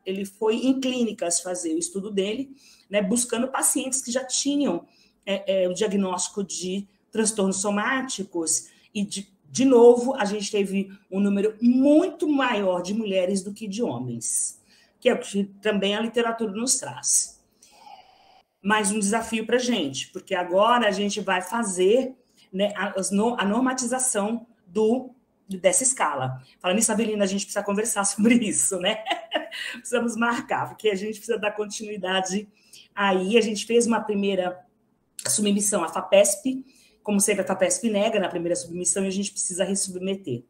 ele foi em clínicas fazer o estudo dele, né, buscando pacientes que já tinham o diagnóstico de transtornos somáticos e, de novo, a gente teve um número muito maior de mulheres do que de homens, que é o que também a literatura nos traz. Mais um desafio para a gente, porque agora a gente vai fazer, né, a normatização dessa escala. Falando nisso, Avelina, a gente precisa conversar sobre isso, né? Precisamos marcar, porque a gente precisa dar continuidade aí. A gente fez uma primeira submissão à FAPESP, como sempre a FAPESP nega na primeira submissão e a gente precisa ressubmeter.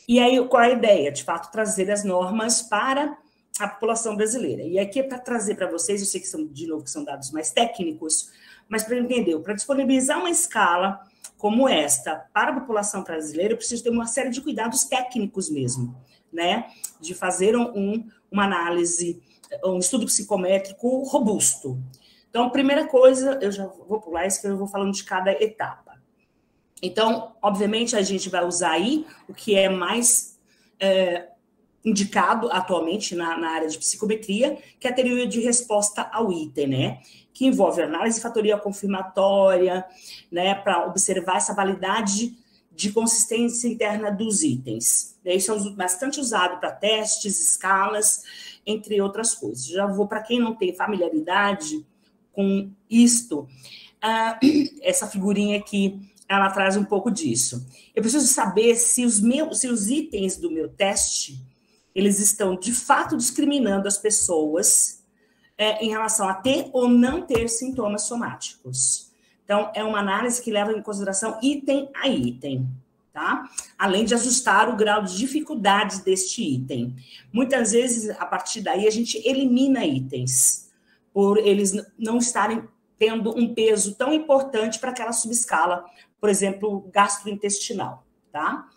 E aí, qual é a ideia? De fato, trazer as normas para a população brasileira. E aqui é para trazer para vocês, eu sei que são, de novo, que são dados mais técnicos, mas para entender, para disponibilizar uma escala como esta para a população brasileira, eu preciso ter uma série de cuidados técnicos mesmo, né? De fazer uma análise, um estudo psicométrico robusto. Então, primeira coisa, eu já vou pular isso, que eu vou falando de cada etapa. Então, obviamente, a gente vai usar aí o que é mais indicado atualmente na área de psicometria, que é a teoria de resposta ao item, né? Que envolve análise fatorial confirmatória, né? Para observar essa validade de consistência interna dos itens. Isso é bastante usado para testes, escalas, entre outras coisas. Já vou, para quem não tem familiaridade com isto, essa figurinha aqui, ela traz um pouco disso. Eu preciso saber se os itens do meu teste, eles estão, de fato, discriminando as pessoas em relação a ter ou não ter sintomas somáticos. Então, é uma análise que leva em consideração item a item, tá? Além de ajustar o grau de dificuldade deste item. Muitas vezes, a partir daí, a gente elimina itens, por eles não estarem tendo um peso tão importante para aquela subescala, por exemplo, gastrointestinal, tá?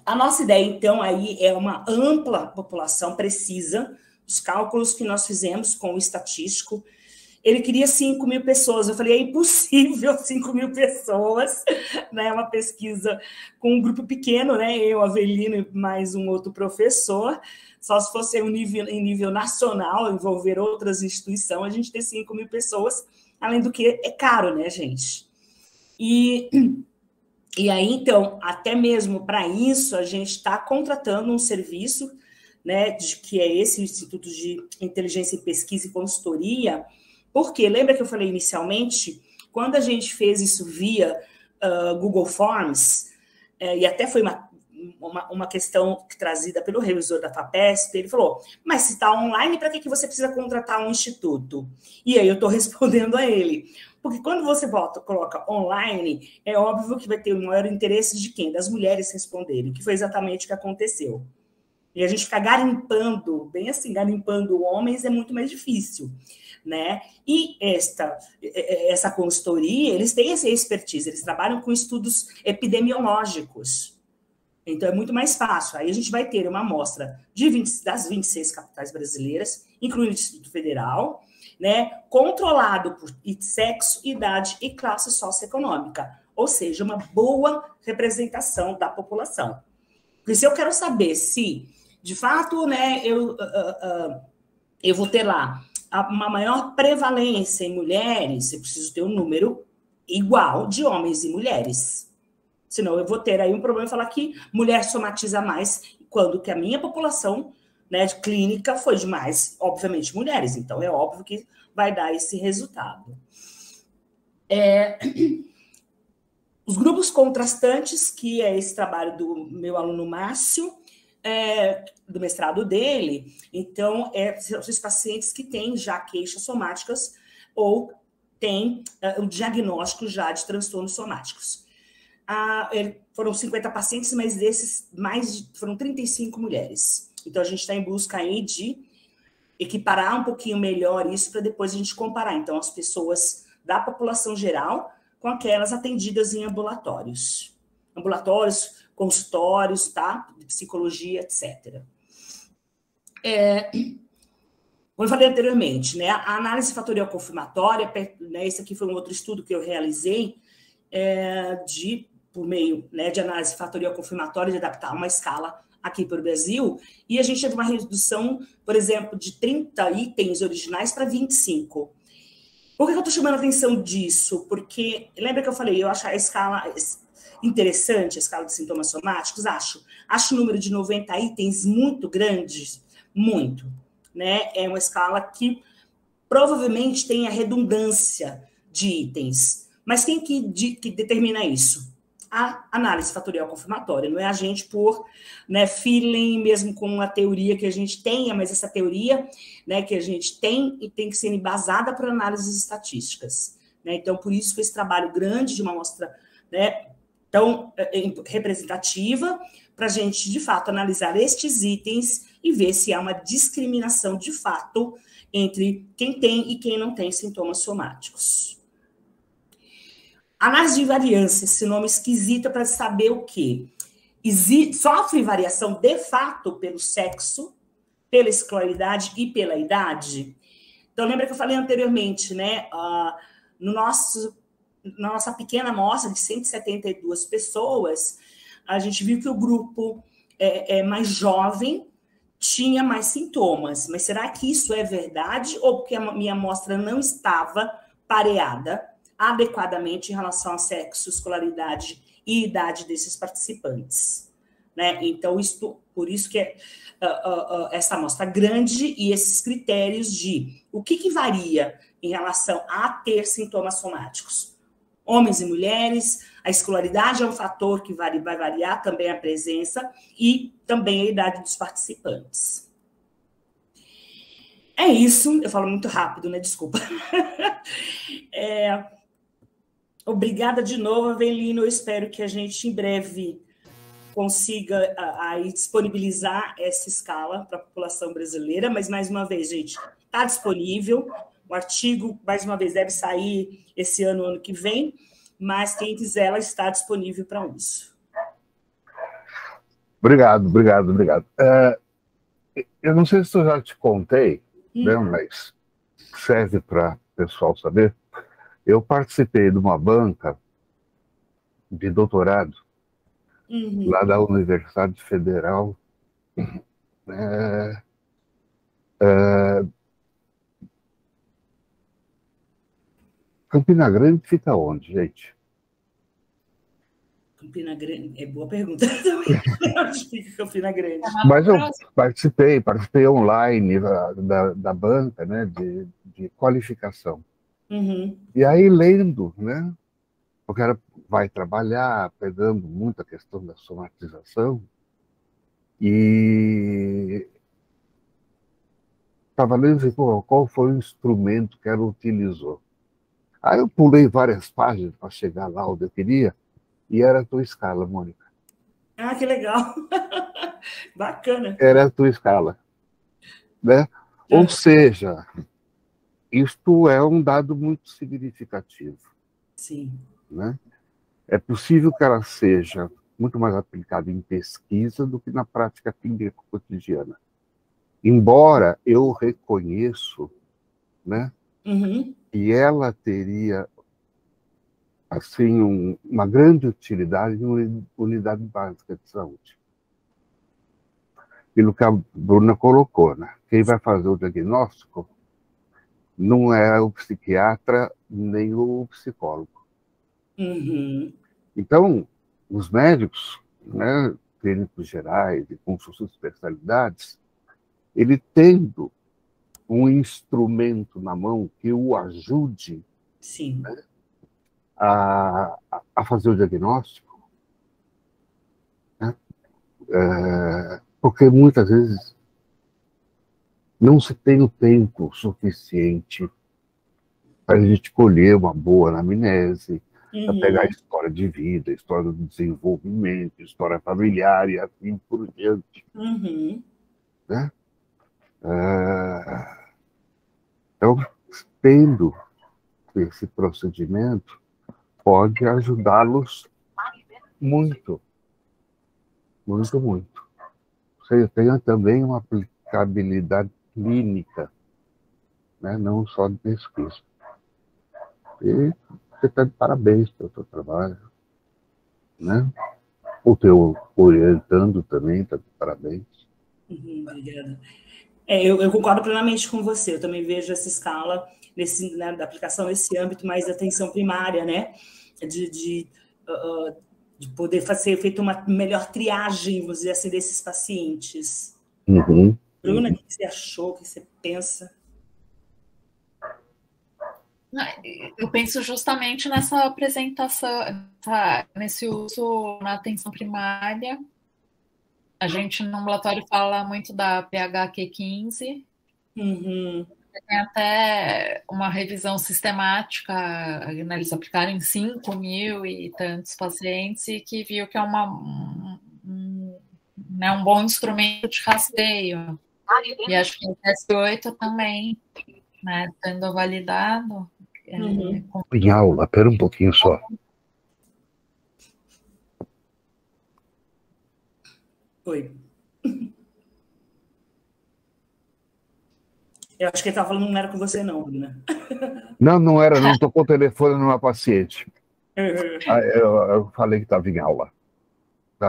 A nossa ideia, então, aí é uma ampla população precisa. Os cálculos que nós fizemos com o estatístico, ele queria 5.000 pessoas. Eu falei, é impossível 5.000 pessoas, né? Uma pesquisa com um grupo pequeno, né? Eu, Avelino e mais um outro professor. Só se fosse em nível nacional, envolver outras instituições, a gente ter 5.000 pessoas, além do que é caro, né, gente? E aí, então, até mesmo para isso, a gente está contratando um serviço, né, que é esse Instituto de Inteligência em Pesquisa e Consultoria, porque, lembra que eu falei inicialmente, quando a gente fez isso via Google Forms, e até foi uma questão trazida pelo revisor da FAPESP, ele falou, mas se está online, para que você precisa contratar um instituto? E aí eu estou respondendo a ele, porque quando você coloca online, é óbvio que vai ter o maior interesse de quem? Das mulheres responderem, que foi exatamente o que aconteceu. E a gente ficar garimpando, bem assim, garimpando homens é muito mais difícil, né? E essa consultoria, eles têm essa expertise, eles trabalham com estudos epidemiológicos. Então, é muito mais fácil. Aí a gente vai ter uma amostra das 26 capitais brasileiras, incluindo o Distrito Federal, né, controlado por sexo, idade e classe socioeconômica, ou seja, uma boa representação da população. Porque se eu quero saber se, de fato, né, eu vou ter lá uma maior prevalência em mulheres, eu preciso ter um número igual de homens e mulheres. Senão eu vou ter aí um problema e falar que mulher somatiza mais, quando que a minha população, né, de clínica foi de mais, obviamente, mulheres. Então, é óbvio que vai dar esse resultado. Os grupos contrastantes, que é esse trabalho do meu aluno Márcio, do mestrado dele, então, são os pacientes que têm já queixas somáticas ou têm o diagnóstico já de transtornos somáticos. Foram 50 pacientes, mas desses foram 35 mulheres. Então, a gente está em busca aí de equiparar um pouquinho melhor isso para depois a gente comparar. Então, as pessoas da população geral com aquelas atendidas em ambulatórios. Ambulatórios, consultórios, tá? De psicologia, etc. Como eu falei anteriormente, né, a análise fatorial confirmatória, né, esse aqui foi um outro estudo que eu realizei, por meio, né, de análise fatorial confirmatória, de adaptar uma escala aqui para o Brasil, e a gente teve uma redução, por exemplo, de 30 itens originais para 25. Por que eu estou chamando a atenção disso? Porque, lembra que eu falei, eu acho a escala interessante, a escala de sintomas somáticos? Acho o número de 90 itens muito grande, muito. Né? É uma escala que provavelmente tem a redundância de itens. Mas quem que determina isso? A análise fatorial confirmatória. Não é a gente por, né, feeling, mesmo com a teoria que a gente tenha, mas essa teoria, né, que a gente tem e tem que ser embasada por análises estatísticas. Né? Então, por isso que esse trabalho grande de uma amostra, né, tão representativa, para a gente, de fato, analisar estes itens e ver se há uma discriminação, de fato, entre quem tem e quem não tem sintomas somáticos. Análise de variância, esse nome esquisito para saber o quê? Sofre variação, de fato, pelo sexo, pela escolaridade e pela idade? Então, lembra que eu falei anteriormente, né? Na nossa pequena amostra de 172 pessoas, a gente viu que o grupo mais jovem tinha mais sintomas. Mas será que isso é verdade ou porque a minha amostra não estava pareada adequadamente em relação ao sexo, escolaridade e idade desses participantes? Né? Então, por isso que essa amostra grande e esses critérios de o que varia em relação a ter sintomas somáticos. Homens e mulheres, a escolaridade é um fator que vai variar, também a presença e também a idade dos participantes. É isso, eu falo muito rápido, né? Desculpa. Obrigada de novo, Avelino. Eu espero que a gente em breve consiga aí disponibilizar essa escala para a população brasileira, mas mais uma vez, gente, está disponível. O artigo, mais uma vez, deve sair esse ano que vem, mas quem quiser, ela está disponível para uso. Obrigado. Eu não sei se eu já te contei, né, mas serve para o pessoal saber. Eu participei de uma banca de doutorado lá da Universidade Federal. Campina Grande fica onde, gente? Campina Grande, é boa pergunta também. Onde fica Campina Grande? Mas eu participei online da banca, né, de qualificação. E aí lendo, né, o cara vai trabalhar pegando muito a questão da somatização e estava lendo qual foi o instrumento que ela utilizou. Aí eu pulei várias páginas para chegar lá onde eu queria e era a tua escala, Mônica. Ah, que legal. Bacana. Era a tua escala, né? Ou seja, isto é um dado muito significativo. Sim. Né? É possível que ela seja muito mais aplicada em pesquisa do que na prática clínica cotidiana. Embora eu reconheço, né, que ela teria assim, uma grande utilidade em unidade básica de saúde. Pelo que a Bruna colocou, né? Quem vai fazer o diagnóstico não é o psiquiatra nem o psicólogo. Então, os médicos, né, clínicos gerais e com suas especialidades, ele tendo um instrumento na mão que o ajude, né, a fazer o diagnóstico, né, porque muitas vezes não se tem o tempo suficiente para a gente colher uma boa anamnese, para pegar a história de vida, a história do desenvolvimento, a história familiar e assim por diante. Né? Então, tendo esse procedimento, pode ajudá-los muito. Muito. Eu tenho também uma aplicabilidade clínica, né? Não só de pesquisa. E você está de parabéns pelo seu trabalho, né? O teu orientando também está de parabéns. Obrigada. Eu concordo plenamente com você. Eu também vejo essa escala da aplicação nesse âmbito mais da atenção primária, né? De poder fazer feita uma melhor triagem, vamos dizer assim, desses pacientes. Bruna, o que você achou? O que você pensa? Eu penso justamente nessa apresentação, nesse uso na atenção primária. A gente no ambulatório fala muito da PHQ-15. Tem até uma revisão sistemática, né, eles aplicaram em 5.000 e tantos pacientes, e que viu que é um bom instrumento de rastreio. E acho que o TS8 também, né, sendo validado. Em aula, espera um pouquinho só. Oi. Eu acho que ele estava falando, não era com você, não, Bruna. Não era, não. Tocou o telefone numa paciente. Eu falei que estava em aula.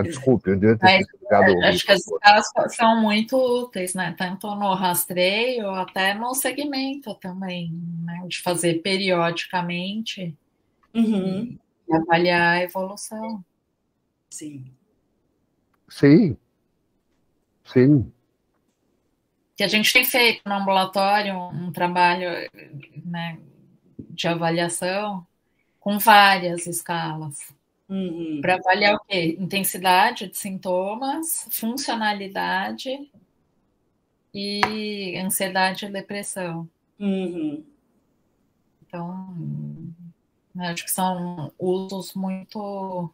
Desculpe, eu devia ter explicado. Acho que as escalas são muito úteis, né? Tanto no rastreio, até no segmento também, né? De fazer periodicamente e avaliar a evolução. Sim. Que a gente tem feito no ambulatório um trabalho, né, de avaliação com várias escalas. Para avaliar o quê? Intensidade de sintomas, funcionalidade e ansiedade e depressão. Então, acho que são usos muito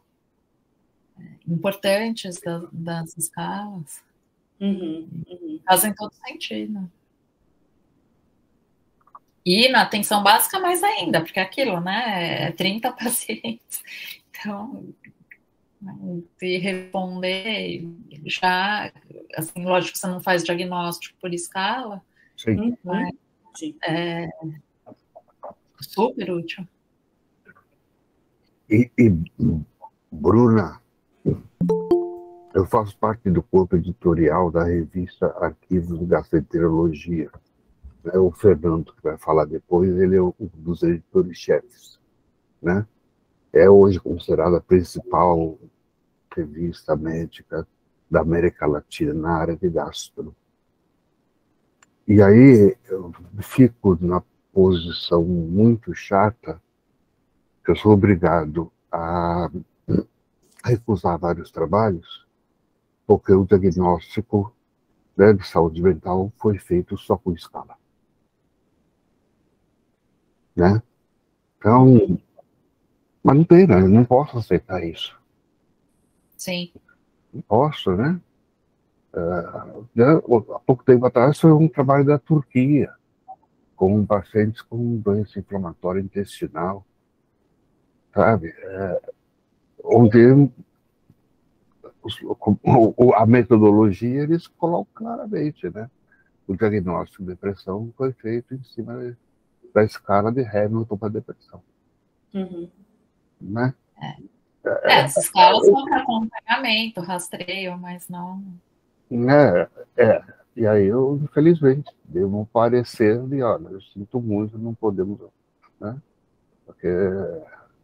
importantes das escalas. Fazem todo sentido. E na atenção básica mais ainda, porque aquilo, né, é 30 pacientes. Então, se responder já, assim, lógico que você não faz diagnóstico por escala, mas é super útil. E Bruna, eu faço parte do corpo editorial da revista Arquivos de Gastroenterologia. O Fernando, que vai falar depois, ele é um dos editores-chefes, né? É hoje considerada a principal revista médica da América Latina na área de gastro. E aí eu fico na posição muito chata, que eu sou obrigado a recusar vários trabalhos, porque o diagnóstico, né, de saúde mental foi feito só com escala. Né? Então, mas não tem, né? Eu não posso aceitar isso. Sim. Não posso, né? Há pouco tempo atrás foi um trabalho da Turquia, com pacientes com doença inflamatória intestinal, sabe? Onde a metodologia eles colocam claramente, né? O diagnóstico de depressão foi feito em cima da escala de Hamilton para depressão. Né? As escalas são para acompanhamento, rastreio, mas não... E aí eu, infelizmente, devo um parecer de, olha, eu sinto muito, não podemos, né? Porque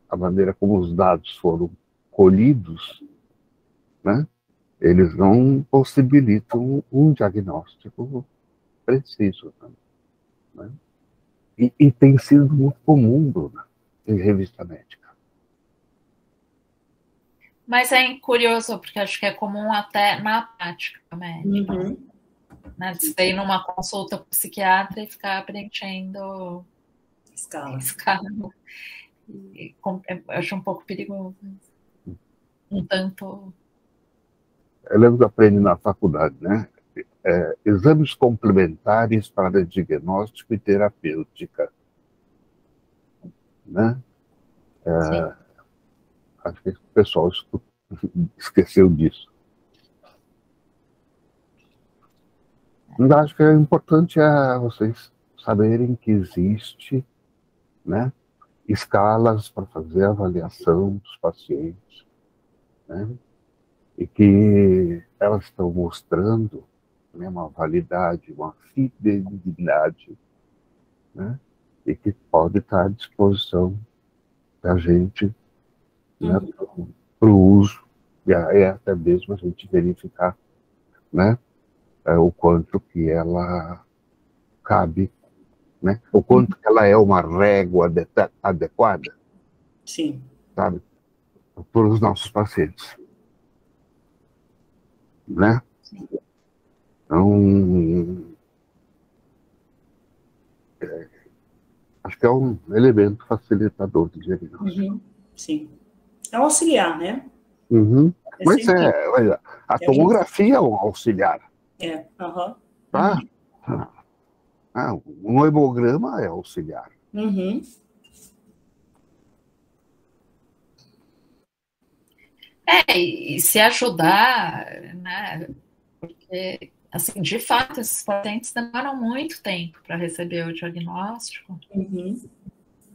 a maneira como os dados foram colhidos, né? Eles não possibilitam um diagnóstico preciso. Né? E tem sido muito comum, Bruna, em revista médica. Mas é curioso, porque acho que é comum até na prática médica. Né? Você ir numa consulta psiquiatra e ficar preenchendo escala. Eu acho um pouco perigoso. Um tanto... Eles aprendem na faculdade, né? Exames complementares para diagnóstico e terapêutica. Né? Acho que o pessoal esqueceu disso. Eu acho que é importante vocês saberem que existe, né, escalas para fazer a avaliação dos pacientes, né, e que elas estão mostrando, né, uma validade, uma fidelidade, né, e que pode estar à disposição da gente, né, para o uso, e aí até mesmo a gente verificar, né, o quanto que ela cabe, né, o quanto que ela é uma régua adequada, Sim. sabe, para os nossos pacientes, né? Então, acho que é um elemento facilitador de diagnóstico. Sim. É um auxiliar, né? Uhum. Mas sempre... olha, a tomografia é um auxiliar. Tá? Um hemograma é auxiliar. E se ajudar, né? Porque, assim, de fato, esses pacientes demoram muito tempo para receber o diagnóstico.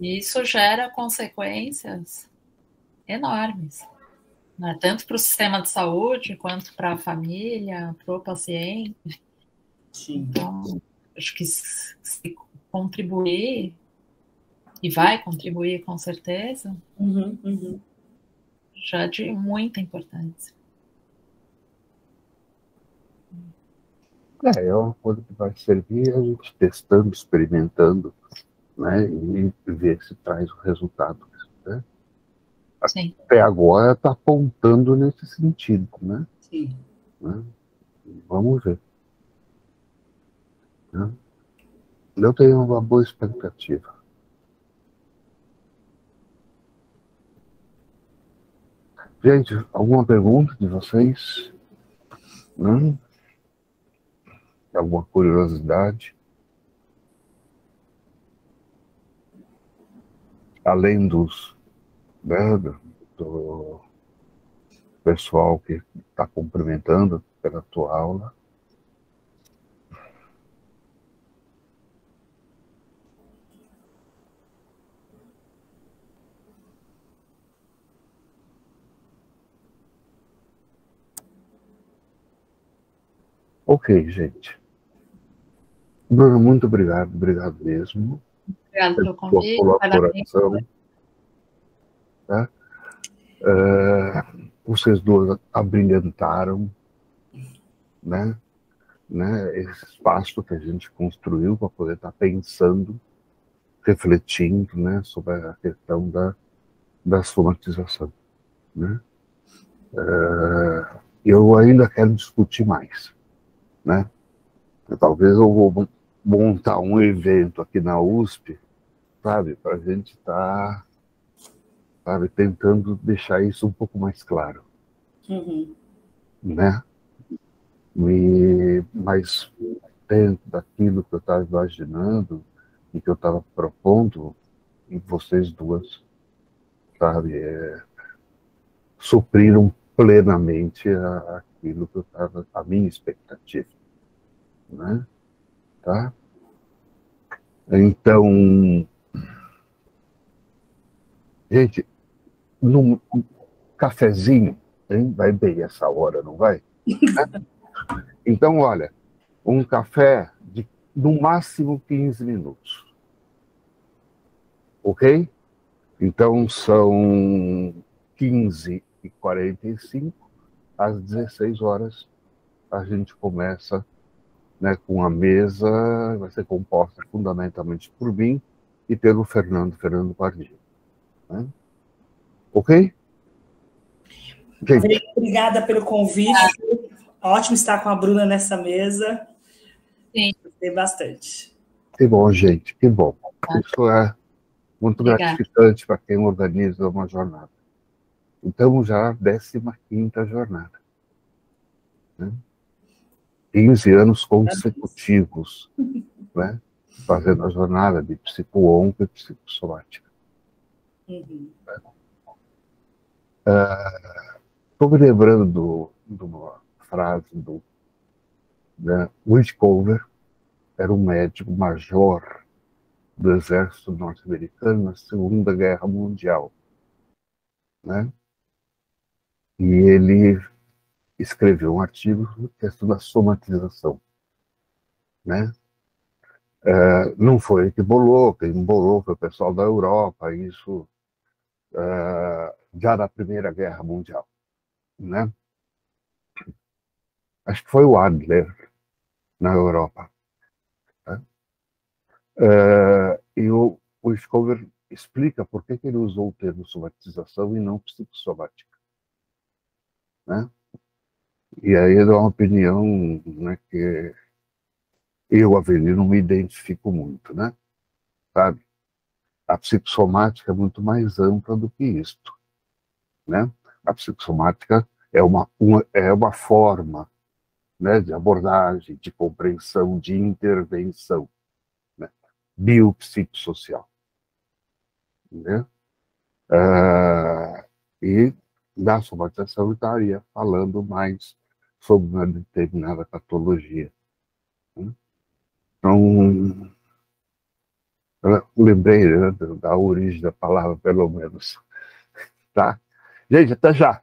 E isso gera consequências enormes, né? Tanto para o sistema de saúde, quanto para a família, para o paciente. Sim. Então, acho que se contribuir, e vai contribuir com certeza, já é de muita importância. É uma coisa que vai servir a gente testando, experimentando, né, e ver se traz o resultado, né? Sim. Até agora está apontando nesse sentido, né? Sim. Né? Vamos ver. Né? Eu tenho uma boa expectativa. Gente, alguma pergunta de vocês? Não? Alguma curiosidade? Além dos, né, do pessoal que está cumprimentando pela tua aula. Ok, gente. Bruno, muito obrigado mesmo. Obrigada pelo convite. Colaboração. Tá? Vocês duas abrilhantaram, né, esse espaço que a gente construiu para poder estar pensando, refletindo, né, sobre a questão da somatização, né? Eu ainda quero discutir mais, né? Talvez eu vou montar um evento aqui na USP, sabe, para a gente estar, sabe, tentando deixar isso um pouco mais claro, né? Mas dentro daquilo que eu estava imaginando e que eu estava propondo, e vocês duas, sabe, supriram plenamente aquilo que eu estava, a minha expectativa, né? Tá? Então, gente, num cafezinho, hein? Vai bem essa hora, não vai? Então, olha, um café de no máximo 15 minutos. Ok? Então, são 15h45, às 16 horas, a gente começa, né, com a mesa, vai ser composta fundamentalmente por mim e pelo Fernando Pardinho. Né? Ok? Gente. Obrigada pelo convite. Ótimo estar com a Bruna nessa mesa. Sim. Gostei bastante. Que bom, gente, que bom. Isso é muito gratificante para quem organiza uma jornada. Então, já a 15ª jornada. Né? 15 anos consecutivos, né? Fazendo a jornada de psico-onco e psicossomática. Estou me lembrando de uma frase do né? Whitaker era um médico major do exército norte-americano na Segunda Guerra Mundial, né? E ele escreveu um artigo sobre a questão da somatização, né? Não foi ele que bolou, quem bolou foi o pessoal da Europa, isso já na Primeira Guerra Mundial, né? Acho que foi o Adler na Europa, né? E o Scoville explica por que ele usou o termo somatização e não psicossomática, né? E aí ele dá uma opinião, né, que eu, Avelino, me identifico muito, né? Sabe? A psicossomática é muito mais ampla do que isto, né? A psicossomática é uma forma, né, de abordagem, de compreensão, de intervenção, né? Biopsicossocial, né? E da somatização eu estaria falando mais sobre uma determinada patologia, né? Então, eu lembrei, né, da origem da palavra, pelo menos. Tá? Gente, até já!